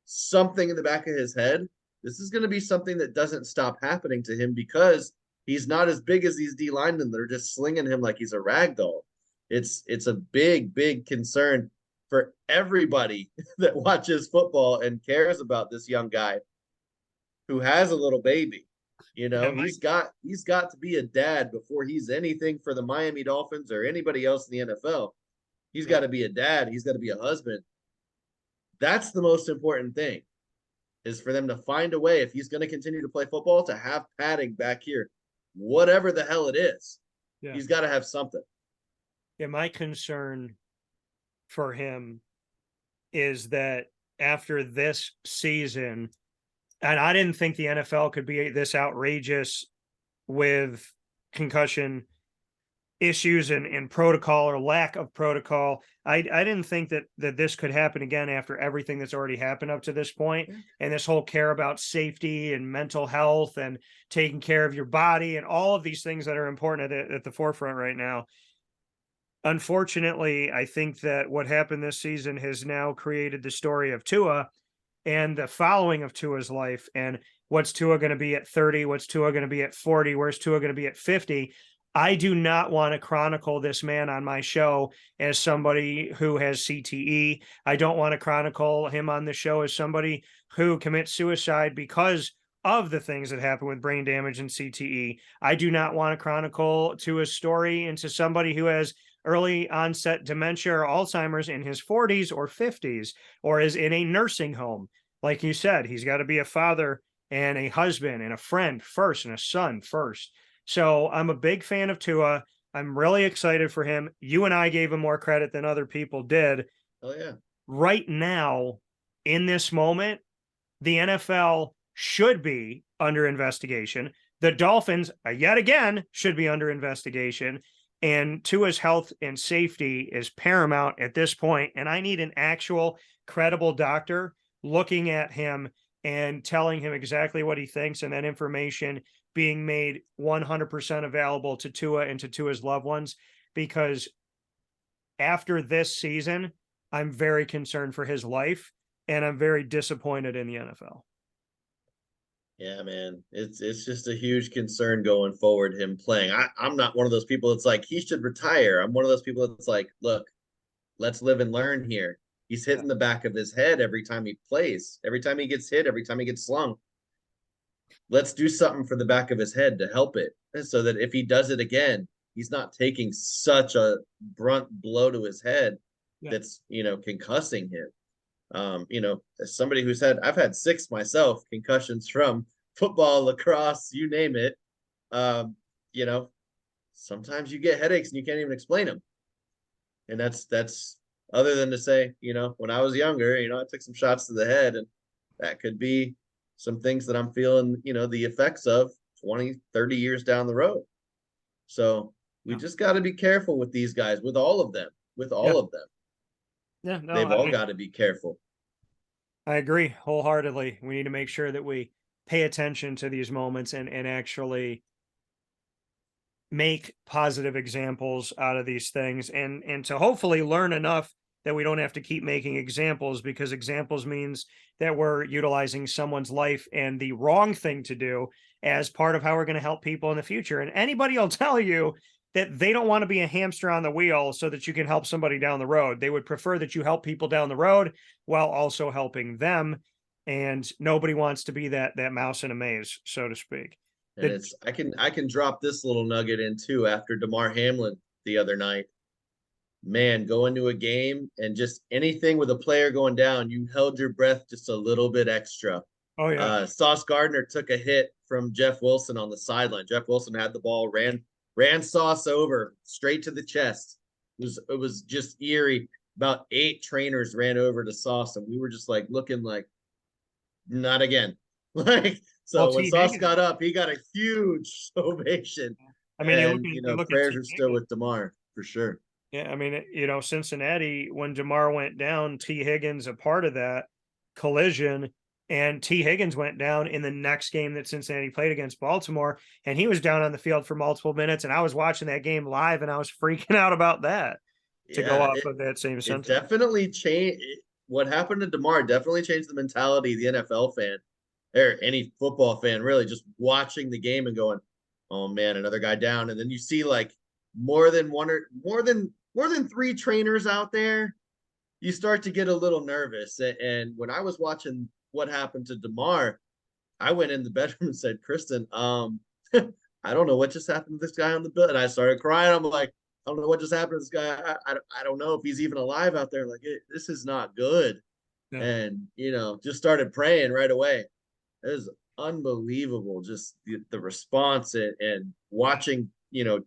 something in the back of his head, this is going to be something that doesn't stop happening to him because he's not as big as these D linemen that are just slinging him like he's a rag doll. It's a big, big concern for everybody that watches football and cares about this young guy who has a little baby. He's got to be a dad before he's anything for the Miami Dolphins or anybody else in the NFL. He's got to be a dad. He's got to be a husband. That's the most important thing, is for them to find a way, if he's going to continue to play football, to have padding back here, whatever the hell it is. Yeah. He's got to have something. Yeah, my concern for him is that after this season, and I didn't think the NFL could be this outrageous with concussion issues and protocol or lack of protocol. I didn't think that this could happen again after everything that's already happened up to this point. And this whole care about safety and mental health and taking care of your body and all of these things that are important at the forefront right now. Unfortunately, I think that what happened this season has now created the story of Tua and the following of Tua's life. And what's Tua going to be at 30? What's Tua going to be at 40? Where's Tua going to be at 50? I do not want to chronicle this man on my show as somebody who has CTE. I don't want to chronicle him on the show as somebody who commits suicide because of the things that happen with brain damage and CTE. I do not want to chronicle Tua's story into somebody who has early onset dementia or Alzheimer's in his 40s or 50s, or is in a nursing home. Like you said, he's got to be a father and a husband and a friend first and a son first. So I'm a big fan of Tua. I'm really excited for him. You and I gave him more credit than other people did. Oh, yeah. Right now, in this moment, the NFL should be under investigation. The Dolphins, yet again, should be under investigation. And Tua's health and safety is paramount at this point. And I need an actual credible doctor looking at him and telling him exactly what he thinks, and that information being made 100% available to Tua and to Tua's loved ones. Because after this season, I'm very concerned for his life, and I'm very disappointed in the NFL. Yeah, man. It's just a huge concern going forward, him playing. I'm not one of those people that's like he should retire. I'm one of those people that's like, look, let's live and learn here. He's Yeah. hitting the back of his head every time he plays, every time he gets hit, every time he gets slung. Let's do something for the back of his head to help it so that if he does it again, he's not taking such a brunt blow to his head Yeah. that's, concussing him. As somebody who's I've had 6 myself, concussions from football, lacrosse, you name it. Um, you know, Sometimes you get headaches and you can't even explain them. And that's other than to say, when I was younger, I took some shots to the head, and that could be some things that I'm feeling, the effects of 20, 30 years down the road. So we Yeah. just got to be careful with these guys, with all of them, with Yeah. all of them. Yeah. No, They've all got to be careful. I agree wholeheartedly. We need to make sure that we pay attention to these moments and actually make positive examples out of these things, and to hopefully learn enough that we don't have to keep making examples, because examples means that we're utilizing someone's life and the wrong thing to do as part of how we're going to help people in the future. And anybody will tell you that they don't want to be a hamster on the wheel so that you can help somebody down the road. They would prefer that you help people down the road while also helping them. And nobody wants to be that mouse in a maze, so to speak. And The, it's I can drop this little nugget in too after Damar Hamlin the other night. Man, go into a game and just anything with a player going down, you held your breath just a little bit extra. oh yeah. Sauce Gardner took a hit from Jeff Wilson on the sideline. Jeff Wilson had the ball, ran Sauce over straight to the chest. It was just eerie. About 8 trainers ran over to Sauce, and we were just like looking like, not again. Like, Well, so when T. Sauce Higgins. got up, he got a huge ovation. I mean, And you look at prayers T. are still Higgins. with DeMar for sure. Yeah, I mean, Cincinnati, when DeMar went down, T. Higgins a part of that collision, and T. Higgins went down in the next game that Cincinnati played against Baltimore, and he was down on the field for multiple minutes, and I was watching that game live, and I was freaking out about that. To go Yeah, off of that same it sentiment. definitely changed. What happened to DeMar definitely changed the mentality of the NFL fan, or any football fan, really, just watching the game and going, "Oh man, another guy down." And then you see like more than 3 trainers out there, you start to get a little nervous. And when I was watching what happened to DeMar, I went in the bedroom and said, "Kristen, I don't know what just happened to this guy on the bill." And I started crying. I'm like, I don't know what just happened to this guy. I don't know if he's even alive out there. Like, this is not good. Yeah. And, just started praying right away. It was unbelievable. Just the response, and watching,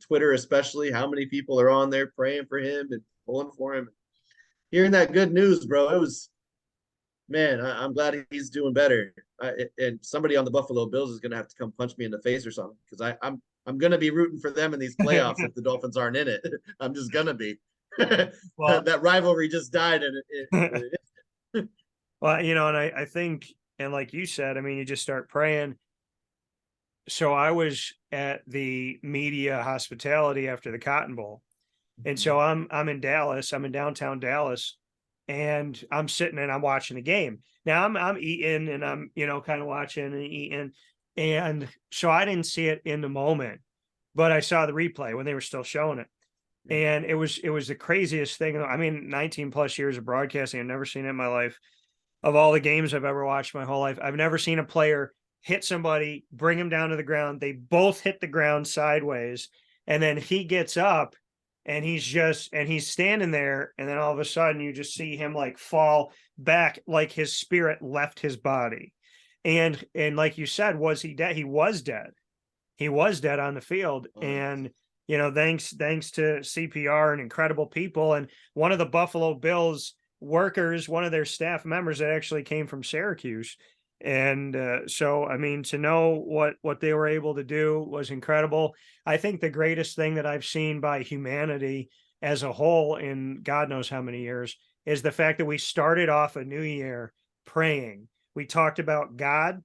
Twitter, especially how many people are on there praying for him and pulling for him. Hearing that good news, bro, it was, man, I'm glad he's doing better. And somebody on the Buffalo Bills is going to have to come punch me in the face or something, because I'm going to be rooting for them in these playoffs if the Dolphins aren't in it. I'm just going to be. Well, That rivalry just died, and well, and I think, and like you said, I mean, you just start praying. So I was at the media hospitality after the Cotton Bowl. And so I'm in Dallas. I'm in downtown Dallas, and I'm sitting and I'm watching the game. Now I'm eating, and I'm kind of watching and eating, and so I didn't see it in the moment, but I saw the replay when they were still showing it, and it was the craziest thing. I mean, 19 plus years of broadcasting, I've never seen it in my life. Of all the games I've ever watched my whole life, I've never seen a player hit somebody, bring him down to the ground. They both hit the ground sideways, and then he gets up and he's standing there, and then all of a sudden you just see him like fall back, like his spirit left his body. And like you said, was he dead? He was dead. He was dead on the field. And thanks to CPR and incredible people, and one of the Buffalo Bills workers, one of their staff members that actually came from Syracuse. And so, I mean, to know what they were able to do was incredible. I think the greatest thing that I've seen by humanity as a whole in God knows how many years is the fact that we started off a new year praying. We talked about God.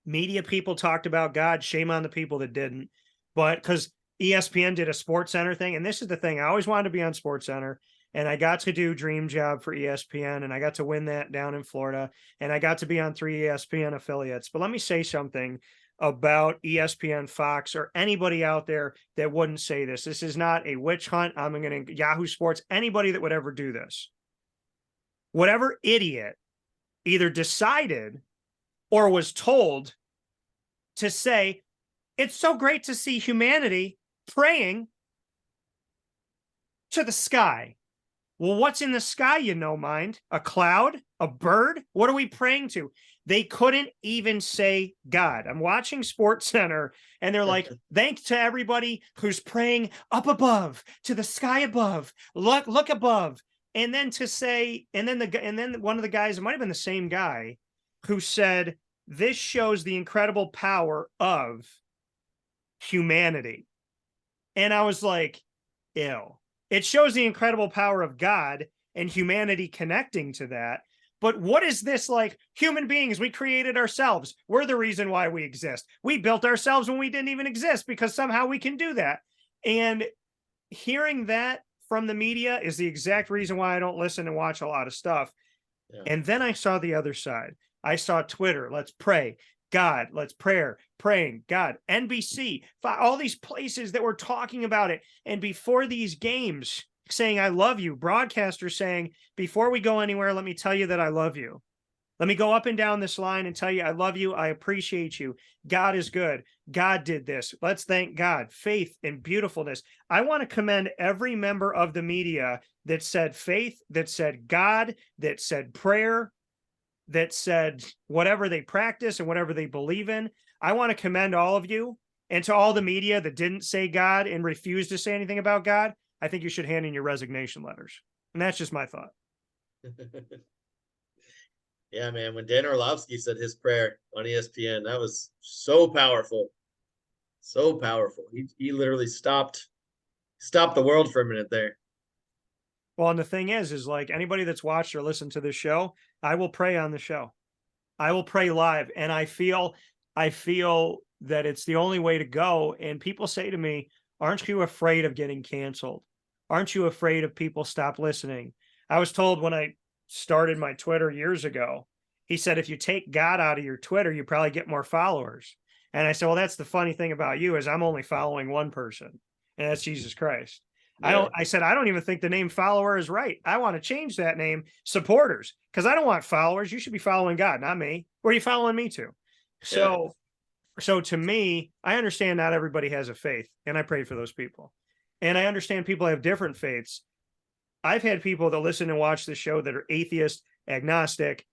Media people talked about God. Shame on the people that didn't. But because ESPN did a Sports Center thing, and this is the thing, I always wanted to be on Sports Center. and I got to do Dream Job for ESPN, and I got to win that down in Florida, and I got to be on 3 ESPN affiliates. But let me say something about ESPN, Fox, or anybody out there that wouldn't say this. This is not a witch hunt. I'm going to Yahoo Sports, anybody that would ever do this. Whatever idiot either decided or was told to say, it's so great to see humanity praying to the sky. Well, what's in the sky, you know, mind? A cloud? A bird? What are we praying to? They couldn't even say God. I'm watching Sports Center, and they're like, thanks to everybody who's praying up above, to the sky above. Look above. And then to say, and then one of the guys, it might have been the same guy, who said, this shows the incredible power of humanity. And I was like, ew. It shows the incredible power of God and humanity connecting to that. But what is this like? Human beings, we created ourselves. We're the reason why we exist. We built ourselves when we didn't even exist because somehow we can do that. And hearing that from the media is the exact reason why I don't listen and watch a lot of stuff. Yeah. And then I saw the other side. I saw Twitter. Let's pray. God, let's praying, God, NBC, all these places that were talking about it. And before these games saying, I love you, broadcasters saying, before we go anywhere, let me tell you that I love you. Let me go up and down this line and tell you, I love you. I appreciate you. God is good. God did this. Let's thank God. Faith and beautifulness. I want to commend every member of the media that said faith, that said God, that said prayer, that said whatever they practice and whatever they believe in. I want to commend all of you. And to all the media that didn't say God and refused to say anything about God, I think you should hand in your resignation letters. And that's just my thought. Yeah, man. When Dan Orlovsky said his prayer on ESPN, that was so powerful. So powerful. He literally stopped the world for a minute there. Well, and the thing is like anybody that's watched or listened to this show, I will pray on the show. I will pray live. And I feel that it's the only way to go. And people say to me, aren't you afraid of getting canceled? Aren't you afraid of people stop listening? I was told when I started my Twitter years ago, he said, if you take God out of your Twitter, you probably get more followers. And I said, well, that's the funny thing about you is I'm only following one person, and that's Jesus Christ. Yeah. I said, I don't even think the name follower is right. I want to change that name supporters because I don't want followers. You should be following God, not me. Where are you following me to? So to me, I understand not everybody has a faith, and I pray for those people. And I understand people have different faiths. I've had people that listen and watch the show that are atheist, agnostic,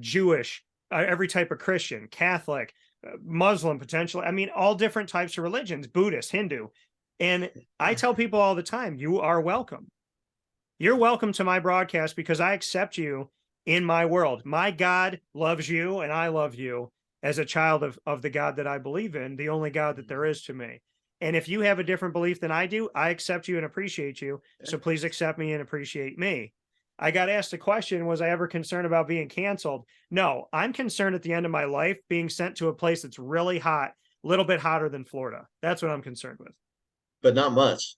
Jewish, every type of Christian, Catholic, Muslim, potentially. I mean, all different types of religions, Buddhist, Hindu. And I tell people all the time, you are welcome. You're welcome to my broadcast because I accept you in my world. My God loves you and I love you as a child of the God that I believe in, the only God that there is to me. And if you have a different belief than I do, I accept you and appreciate you. So please accept me and appreciate me. I got asked a question, was I ever concerned about being canceled? No, I'm concerned at the end of my life being sent to a place that's really hot, a little bit hotter than Florida. That's what I'm concerned with. But not much.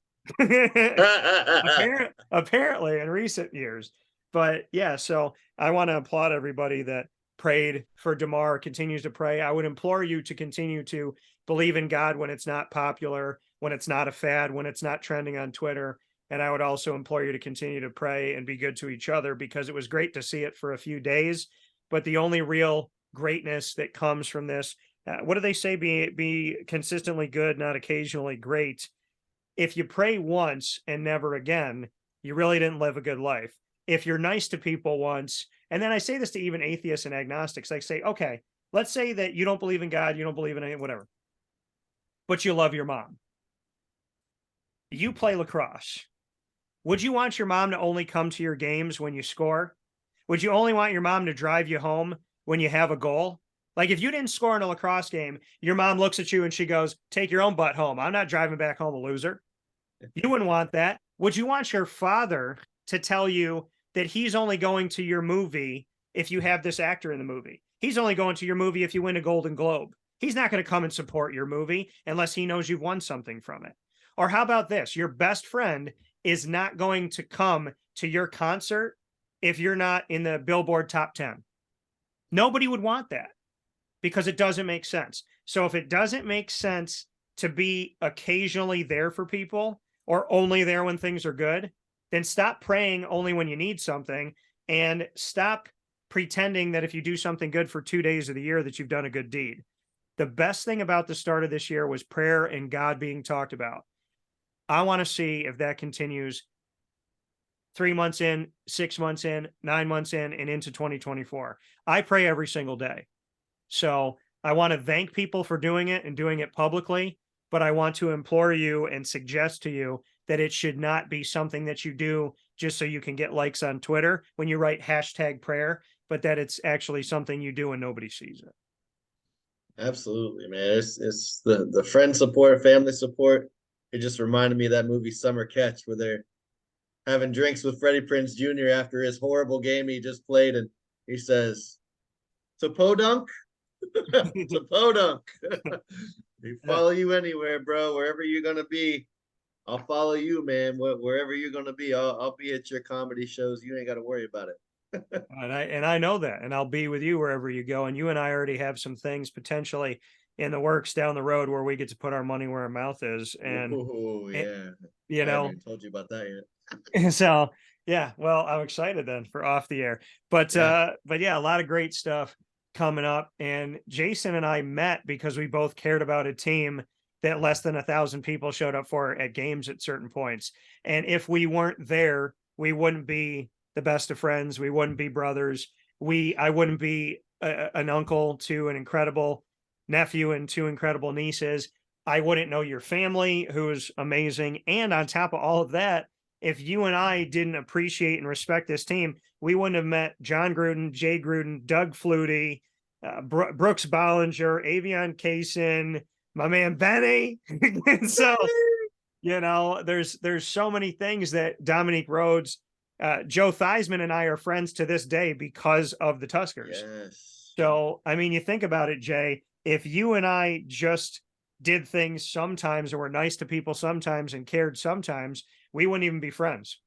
Apparently in recent years. But yeah, so I want to applaud everybody that prayed for DeMar, continues to pray. I would implore you to continue to believe in God when it's not popular, when it's not a fad, when it's not trending on Twitter. And I would also implore you to continue to pray and be good to each other because it was great to see it for a few days. But the only real greatness that comes from this, what do they say? Be consistently good, not occasionally great. If you pray once and never again, you really didn't live a good life. If you're nice to people once, and then I say this to even atheists and agnostics, I say, okay, let's say that you don't believe in God, you don't believe in anything, whatever, but you love your mom. You play lacrosse. Would you want your mom to only come to your games when you score? Would you only want your mom to drive you home when you have a goal? Like if you didn't score in a lacrosse game, your mom looks at you and she goes, take your own butt home. I'm not driving back home a loser. You wouldn't want that. Would you want your father to tell you that he's only going to your movie if you have this actor in the movie? He's only going to your movie if you win a Golden Globe. He's not going to come and support your movie unless he knows you've won something from it. Or how about this? Your best friend is not going to come to your concert if you're not in the Billboard top 10. Nobody would want that because it doesn't make sense. So if it doesn't make sense to be occasionally there for people or only there when things are good, then stop praying only when you need something and stop pretending that if you do something good for 2 days of the year that you've done a good deed. The best thing about the start of this year was prayer and God being talked about. I want to see if that continues 3 months in, 6 months in, 9 months in, and into 2024. I pray every single day. So I want to thank people for doing it and doing it publicly, but I want to implore you and suggest to you that it should not be something that you do just so you can get likes on Twitter when you write #prayer, but that it's actually something you do and nobody sees it. Absolutely, man. It's the friend support, family support. It just reminded me of that movie Summer Catch where they're having drinks with Freddie Prinze Jr. after his horrible game he just played, and he says, "To Podunk, to Podunk." They follow you anywhere, bro. Wherever you're gonna be, I'll follow you, man. Wherever you're gonna be, I'll be at your comedy shows. You ain't got to worry about it. And I know that, and I'll be with you wherever you go. And you and I already have some things potentially in the works down the road where we get to put our money where our mouth is. And Oh yeah, you I haven't know, even told you about that yet. so yeah, well, I'm excited then for off the air. But Yeah. but yeah, a lot of great stuff coming up. And Jason and I met because we both cared about a team that less than 1,000 people showed up for at games at certain points. And if we weren't there, we wouldn't be the best of friends. We wouldn't be brothers. I wouldn't be an uncle to an incredible nephew and 2 incredible nieces. I wouldn't know your family, who is amazing. And on top of all of that, if you and I didn't appreciate and respect this team, we wouldn't have met John Gruden, Jay Gruden, Doug Flutie, Brooks Bollinger, Avion Kaysen, my man Benny. So, there's so many things that Dominique Rhodes, Joe Theismann and I are friends to this day because of the Tuskers. Yes. So, I mean, you think about it, Jay, if you and I just did things sometimes or were nice to people sometimes and cared sometimes, we wouldn't even be friends.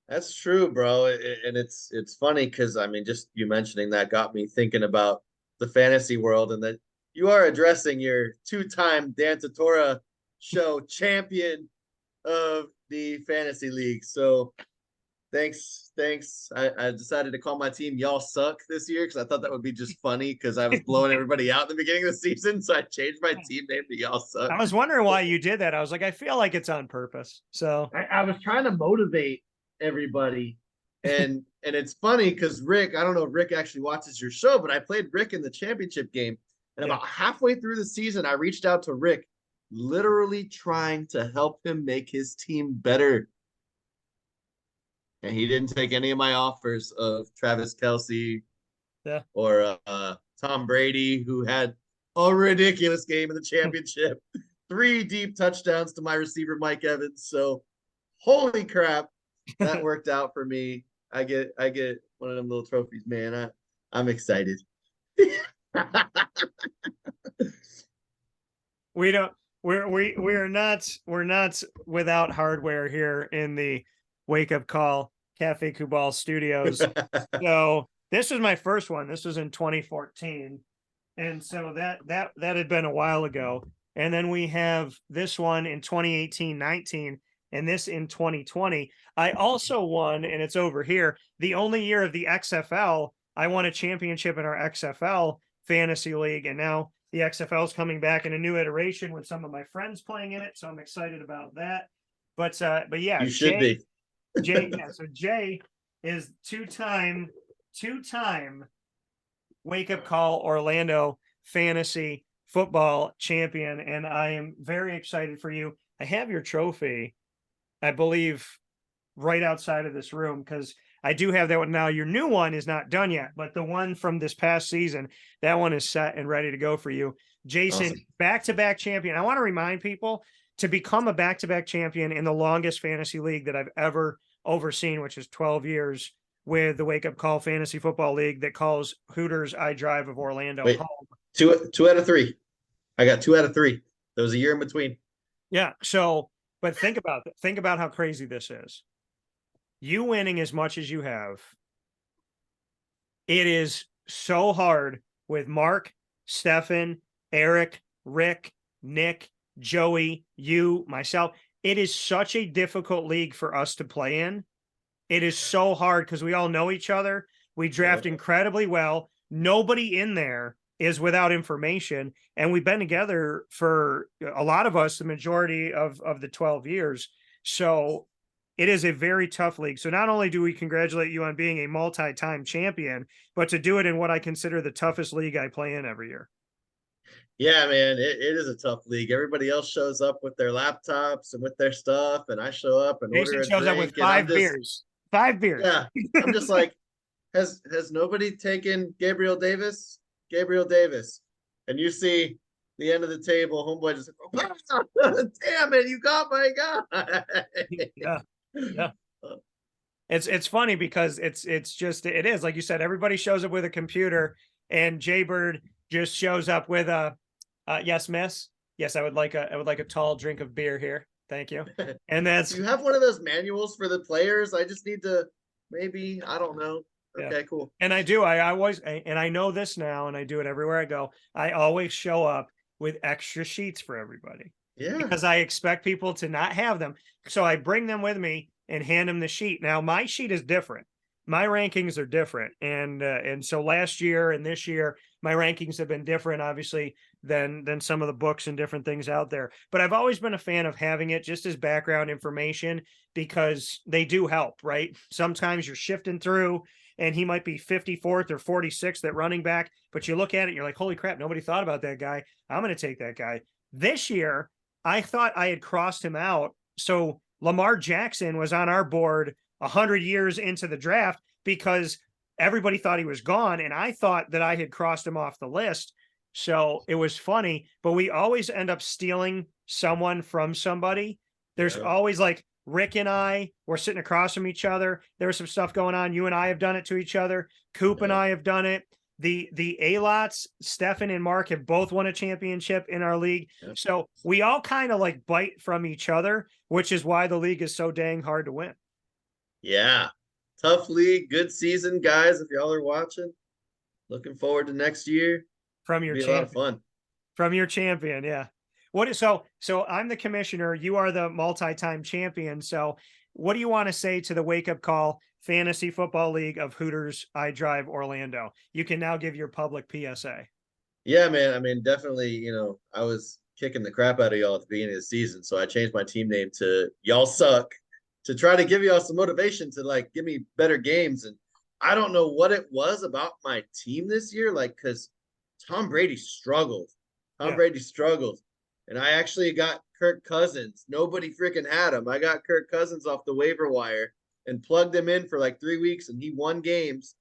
That's true, bro. And it's funny because I mean, just you mentioning that got me thinking about the fantasy world and that you are addressing your 2-time Dan Tortora show champion of the fantasy league. So thanks. I decided to call my team "Y'all Suck" this year because I thought that would be just funny because I was blowing everybody out in the beginning of the season. So I changed my team name to "Y'all Suck." I was wondering why you did that. I was like, I feel like it's on purpose. So I was trying to motivate everybody. And it's funny because Rick, I don't know if Rick actually watches your show, but I played Rick in the championship game. And about halfway through the season, I reached out to Rick, literally trying to help him make his team better. And he didn't take any of my offers of Travis Kelce or Tom Brady, who had a ridiculous game in the championship. 3 deep touchdowns to my receiver, Mike Evans. So, holy crap, that worked out for me. I get one of them little trophies, man. I'm excited. We're not without hardware here in the Wake Up Call Cafe Kubal studios. So this was my first one. This was in 2014. And so that had been a while ago. And then we have this one in 2018-19 and this in 2020. I also won, and it's over here, the only year of the XFL, I won a championship in our XFL fantasy league. And now the XFL is coming back in a new iteration with some of my friends playing in it. So I'm excited about that. But yeah, you should be. So Jay is two-time Wake Up Call Orlando fantasy football champion. And I am very excited for you. I have your trophy, I believe, right outside of this room because I do have that one now. Your new one is not done yet, but the one from this past season, that one is set and ready to go for you. Jason, awesome. Back-to-back champion. I want to remind people to become a back-to-back champion in the longest fantasy league that I've ever overseen, which is 12 years with the Wake Up Call Fantasy Football League that calls Hooters I Drive of Orlando home. Two out of 3. I got 2 out of 3. There was a year in between. Yeah. So, but think about how crazy this is. you winning as much as you have, it is so hard with Mark, Stefan, Eric, Rick, Nick, Joey, you, myself. It is such a difficult league for us to play in. It is so hard because we all know each other. We draft incredibly well. Nobody in there is without information. And we've been together for a lot of us, the majority of the 12 years. So it is a very tough league. So not only do we congratulate you on being a multi-time champion, but to do it in what I consider the toughest league I play in every year. Yeah, man, it is a tough league. Everybody else shows up with their laptops and with their stuff, and I show up and Jason order a shows up with drink, and I'm 5 just, beers. 5 beers. yeah, I'm just like, has nobody taken Gabriel Davis? Gabriel Davis. And you see the end of the table, homeboy just like, oh, damn it, you got my guy. Yeah. Yeah. It's funny because it is like you said, everybody shows up with a computer, and Jaybird just shows up with a yes, miss. Yes, I would like a tall drink of beer here. Thank you. And that's, Do you have one of those manuals for the players? I just need to, maybe, I don't know. Okay, yeah. cool. And I do. I always, and I know this now, and I do it everywhere I go. I always show up with extra sheets for everybody Yeah. because I expect people to not have them. So I bring them with me and hand them the sheet. Now my sheet is different. My rankings are different. And so last year and this year, my rankings have been different, obviously, than some of the books and different things out there. But I've always been a fan of having it just as background information because they do help, right? Sometimes you're shifting through and he might be 54th or 46th at running back, but you look at it, you're like, holy crap, nobody thought about that guy. I'm going to take that guy. This year, I thought I had crossed him out. So Lamar Jackson was on our board 100 years into the draft because everybody thought he was gone. And I thought that I had crossed him off the list. So it was funny, but we always end up stealing someone from somebody. There's always like Rick and I were sitting across from each other. There was some stuff going on. You and I have done it to each other. Coop and I have done it. The A-Lots, Stefan and Mark have both won a championship in our league. Yep. So we all kind of like bite from each other, which is why the league is so dang hard to win. Yeah. Tough league. Good season, guys. If y'all are watching, looking forward to next year. From your It'll be a lot of champion. fun. From your champion, yeah. What is so I'm the commissioner, you are the multi-time champion. So what do you want to say to the Wake Up Call Fantasy Football League of Hooters iDrive Orlando? You can now give your public PSA. Yeah, man. I mean, definitely, I was kicking the crap out of y'all at the beginning of the season. So I changed my team name to Y'all Suck to try to give y'all some motivation to like give me better games. And I don't know what it was about my team this year, like, because Tom Brady struggled. Brady struggled. And I actually got Kirk Cousins. Nobody freaking had him. I got Kirk Cousins off the waiver wire and plugged him in for like 3 weeks, and he won games.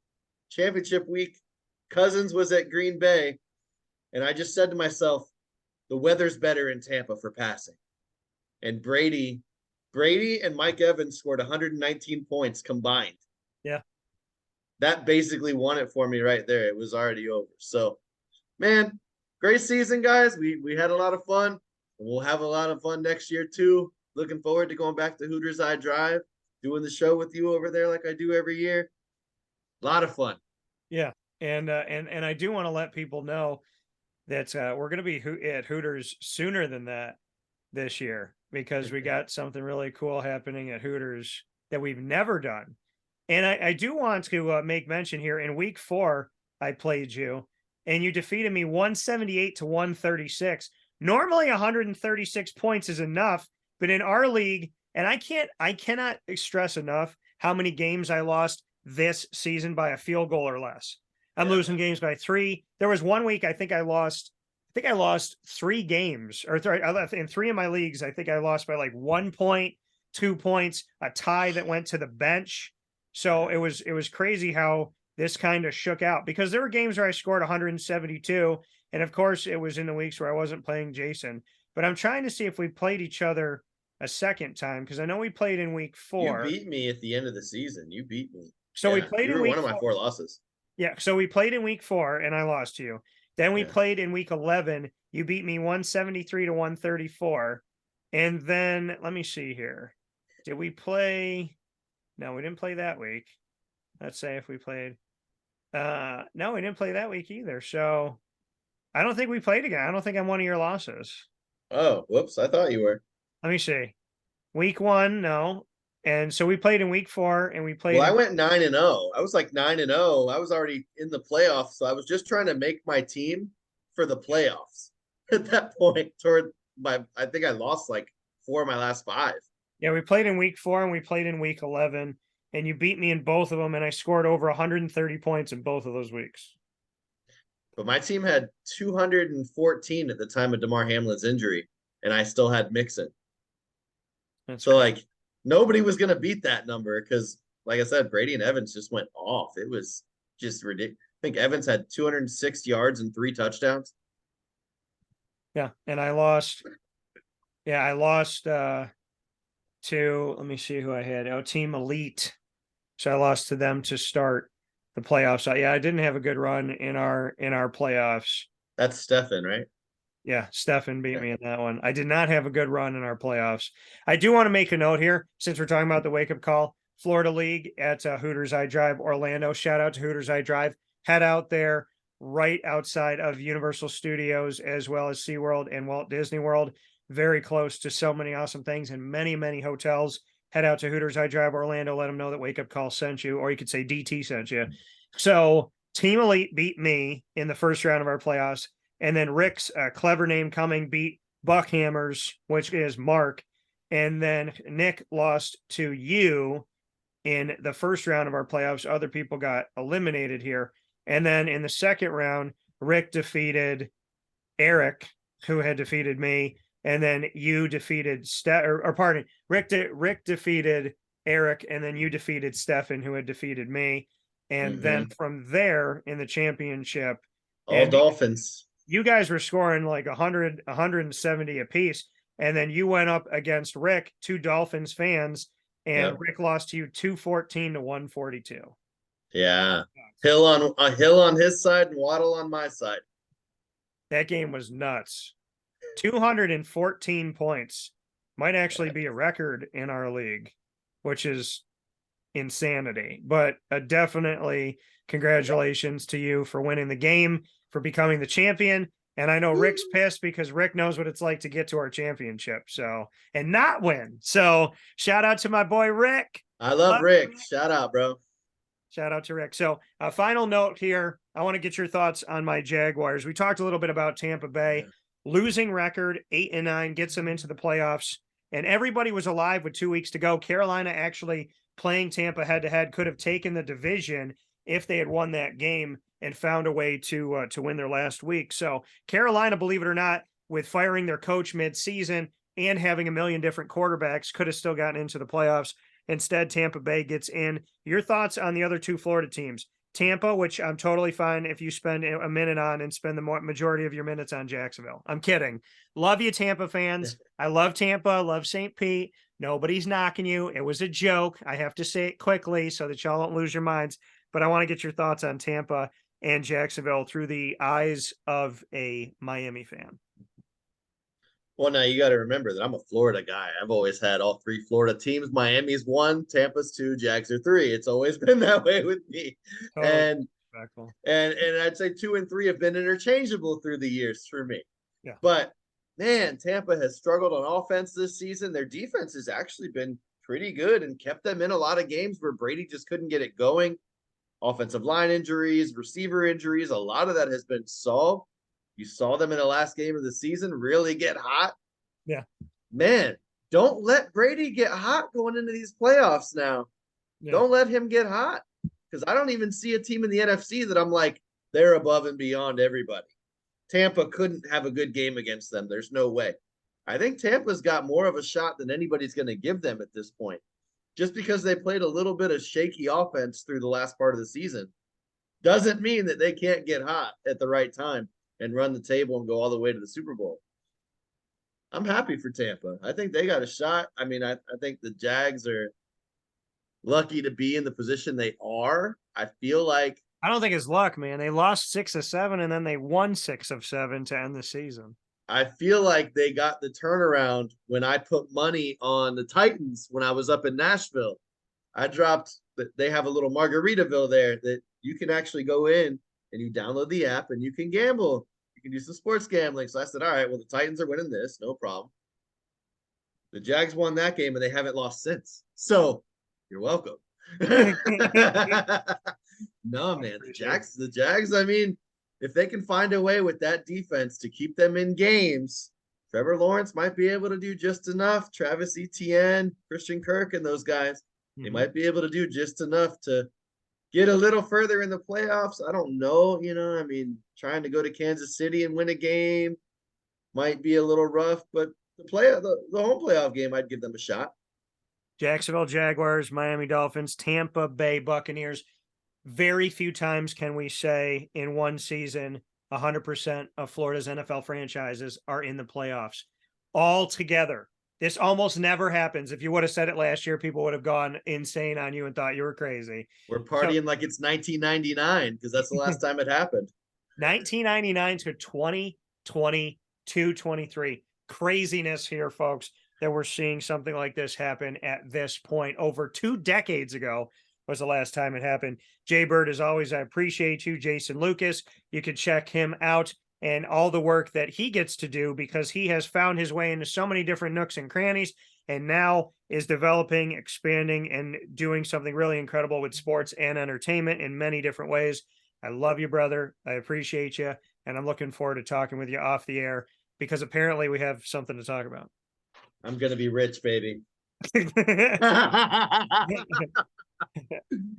Championship week, Cousins was at Green Bay, and I just said to myself, the weather's better in Tampa for passing. And Brady and Mike Evans scored 119 points combined. Yeah. That basically won it for me right there. It was already over. So, man, great season, guys. We had a lot of fun. We'll have a lot of fun next year too. Looking forward to going back to Hooters iDrive, doing the show with you over there like I do every year. A lot of fun. Yeah. And I do want to let people know that we're going to be at Hooters sooner than that this year because we got something really cool happening at Hooters that we've never done. And I do want to make mention here in week 4, I played you and you defeated me 178 to 136. Normally 136 points is enough, but in our league, and I cannot stress enough how many games I lost this season by a field goal or less. I'm losing games by 3. There was 1 week I think I lost 3 games, or in 3 of my leagues. I think I lost by like 1 point, 2 points, a tie that went to the bench. So it was crazy how this kind of shook out because there were games where I scored 172. And of course it was in the weeks where I wasn't playing Jason, but I'm trying to see if we played each other a second time. Cause I know we played in week 4. You beat me at the end of the season. You beat me. So we played in week 4. One of my 4 losses. Yeah. So we played in week 4 and I lost to you. Then we played in week 11. You beat me 173 to 134. And then let me see here. Did we play? No, we didn't play that week. Let's say if we played. No, we didn't play that week either. So I don't think we played again. I don't think I'm one of your losses. Oh, whoops. I thought you were. Let me see. Week 1, no. And so we played in week 4 and we played. Well, I went 9-0. I was like 9-0. I was already in the playoffs. So I was just trying to make my team for the playoffs at that point. I think I lost like 4 of my last 5. Yeah, we played in week 4 and we played in week 11. And you beat me in both of them. And I scored over 130 points in both of those weeks. But my team had 214 at the time of DeMar Hamlin's injury. And I still had Mixon. So, like, nobody was going to beat that number because, like I said, Brady and Evans just went off. It was just ridiculous. I think Evans had 206 yards and 3 touchdowns. Yeah, and I lost. Yeah, I lost to, let me see who I had. Oh, Team Elite. So I lost to them to start the playoffs. Yeah, I didn't have a good run in our playoffs. That's Stefan, right? Yeah, Stefan beat me in that one. I did not have a good run in our playoffs. I do want to make a note here, since we're talking about the Wake Up Call, Florida League at Hooters I Drive, Orlando. Shout out to Hooters I Drive. Head out there right outside of Universal Studios, as well as SeaWorld and Walt Disney World. Very close to so many awesome things and many, many hotels. Head out to Hooters I Drive, Orlando. Let them know that Wake Up Call sent you, or you could say DT sent you. So Team Elite beat me in the first round of our playoffs. And then Rick's clever name coming beat Buckhammers, which is Mark. And then Nick lost to you in the first round of our playoffs. Other people got eliminated here. And then in the second round, Rick defeated Eric, who had defeated me. And then you defeated Rick defeated Eric, and then you defeated Stefan, who had defeated me. And then from there in the championship, all Dolphins. You guys were scoring like 100, 170 apiece. And then you went up against Rick, 2 Dolphins fans, and Rick lost to you 214 to 142. Yeah. Hill on his side and Waddle on my side. That game was nuts. 214 points might actually be a record in our league, which is insanity. But definitely congratulations to you for winning the game, for becoming the champion. And I know Rick's pissed because Rick knows what it's like to get to our championship. So, and not win. So shout out to my boy, Rick. I love Rick. Shout out, bro. Shout out to Rick. So a final note here. I want to get your thoughts on my Jaguars. We talked a little bit about Tampa Bay. Losing record, 8-9, gets them into the playoffs. And everybody was alive with 2 weeks to go. Carolina actually playing Tampa head-to-head could have taken the division if they had won that game and found a way to win their last week. So Carolina, believe it or not, with firing their coach mid-season and having a million different quarterbacks, could have still gotten into the playoffs. Instead, Tampa Bay gets in. Your thoughts on the other 2 Florida teams? Tampa, which I'm totally fine if you spend a minute on and spend the majority of your minutes on Jacksonville. I'm kidding. Love you, Tampa fans. I love Tampa. Love St. Pete. Nobody's knocking you. It was a joke. I have to say it quickly so that y'all don't lose your minds. But I want to get your thoughts on Tampa and Jacksonville through the eyes of a Miami fan. Well, now you got to remember that I'm a Florida guy. I've always had all 3 Florida teams. Miami's 1, Tampa's 2, Jags are 3. It's always been that way with me. Totally. And I'd say 2 and 3 have been interchangeable through the years for me. Yeah. But man, Tampa has struggled on offense this season. Their defense has actually been pretty good and kept them in a lot of games where Brady just couldn't get it going. Offensive line injuries, receiver injuries, a lot of that has been solved. You saw them in the last game of the season really get hot. Yeah. Man, don't let Brady get hot going into these playoffs now. Yeah. Don't let him get hot, because I don't even see a team in the NFC that I'm like, they're above and beyond everybody. Tampa couldn't have a good game against them. There's no way. I think Tampa's got more of a shot than anybody's going to give them at this point. Just because they played a little bit of shaky offense through the last part of the season doesn't mean that they can't get hot at the right time and run the table and go all the way to the Super Bowl. I'm happy for Tampa. I think they got a shot. I mean, I think the Jags are lucky to be in the position they are. I feel like I don't think it's luck, man. They lost 6 of 7 and then they won 6 of 7 to end the season. I feel like they got the turnaround when I put money on the Titans when I was up in Nashville. they have a little Margaritaville there that you can actually go in and you download the app and you can gamble. You can do some sports gambling. So I said, all right, well, the Titans are winning this, no problem. The Jags won that game and they haven't lost since. So you're welcome. No, man, the Jags, I mean, if they can find a way with that defense to keep them in games, Trevor Lawrence might be able to do just enough. Travis Etienne, Christian Kirk, and those guys, they might be able to do just enough to get a little further in the playoffs. I don't know. I mean, trying to go to Kansas City and win a game might be a little rough, but the home playoff game, I'd give them a shot. Jacksonville Jaguars, Miami Dolphins, Tampa Bay Buccaneers. Very few times can we say in one season 100% of Florida's NFL franchises are in the playoffs all together. This almost never happens. If you would have said it last year, people would have gone insane on you and thought you were crazy. We're partying like it's 1999 because that's the last time it happened. 1999 to 2022, 23. Craziness here, folks, that we're seeing something like this happen at this point. Over 2 decades ago was the last time it happened. Jay Bird, as always, I appreciate you. Jason Lucas, you can check him out and all the work that he gets to do because he has found his way into so many different nooks and crannies and now is developing, expanding, and doing something really incredible with sports and entertainment in many different ways. I love you, brother. I appreciate you. And I'm looking forward to talking with you off the air because apparently we have something to talk about. I'm going to be rich, baby.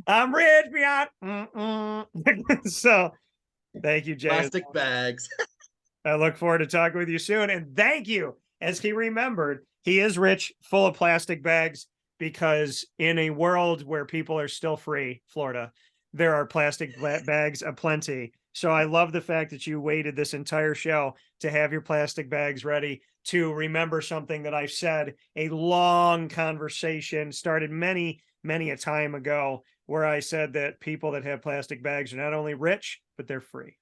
I'm rich, beyond. So thank you, Jay. Plastic bags. I look forward to talking with you soon. And thank you. As he remembered, he is rich, full of plastic bags, because in a world where people are still free, Florida, there are plastic bags aplenty. So I love the fact that you waited this entire show to have your plastic bags ready to remember something that I've said, a long conversation started many a time ago, where I said that people that have plastic bags are not only rich, but they're free.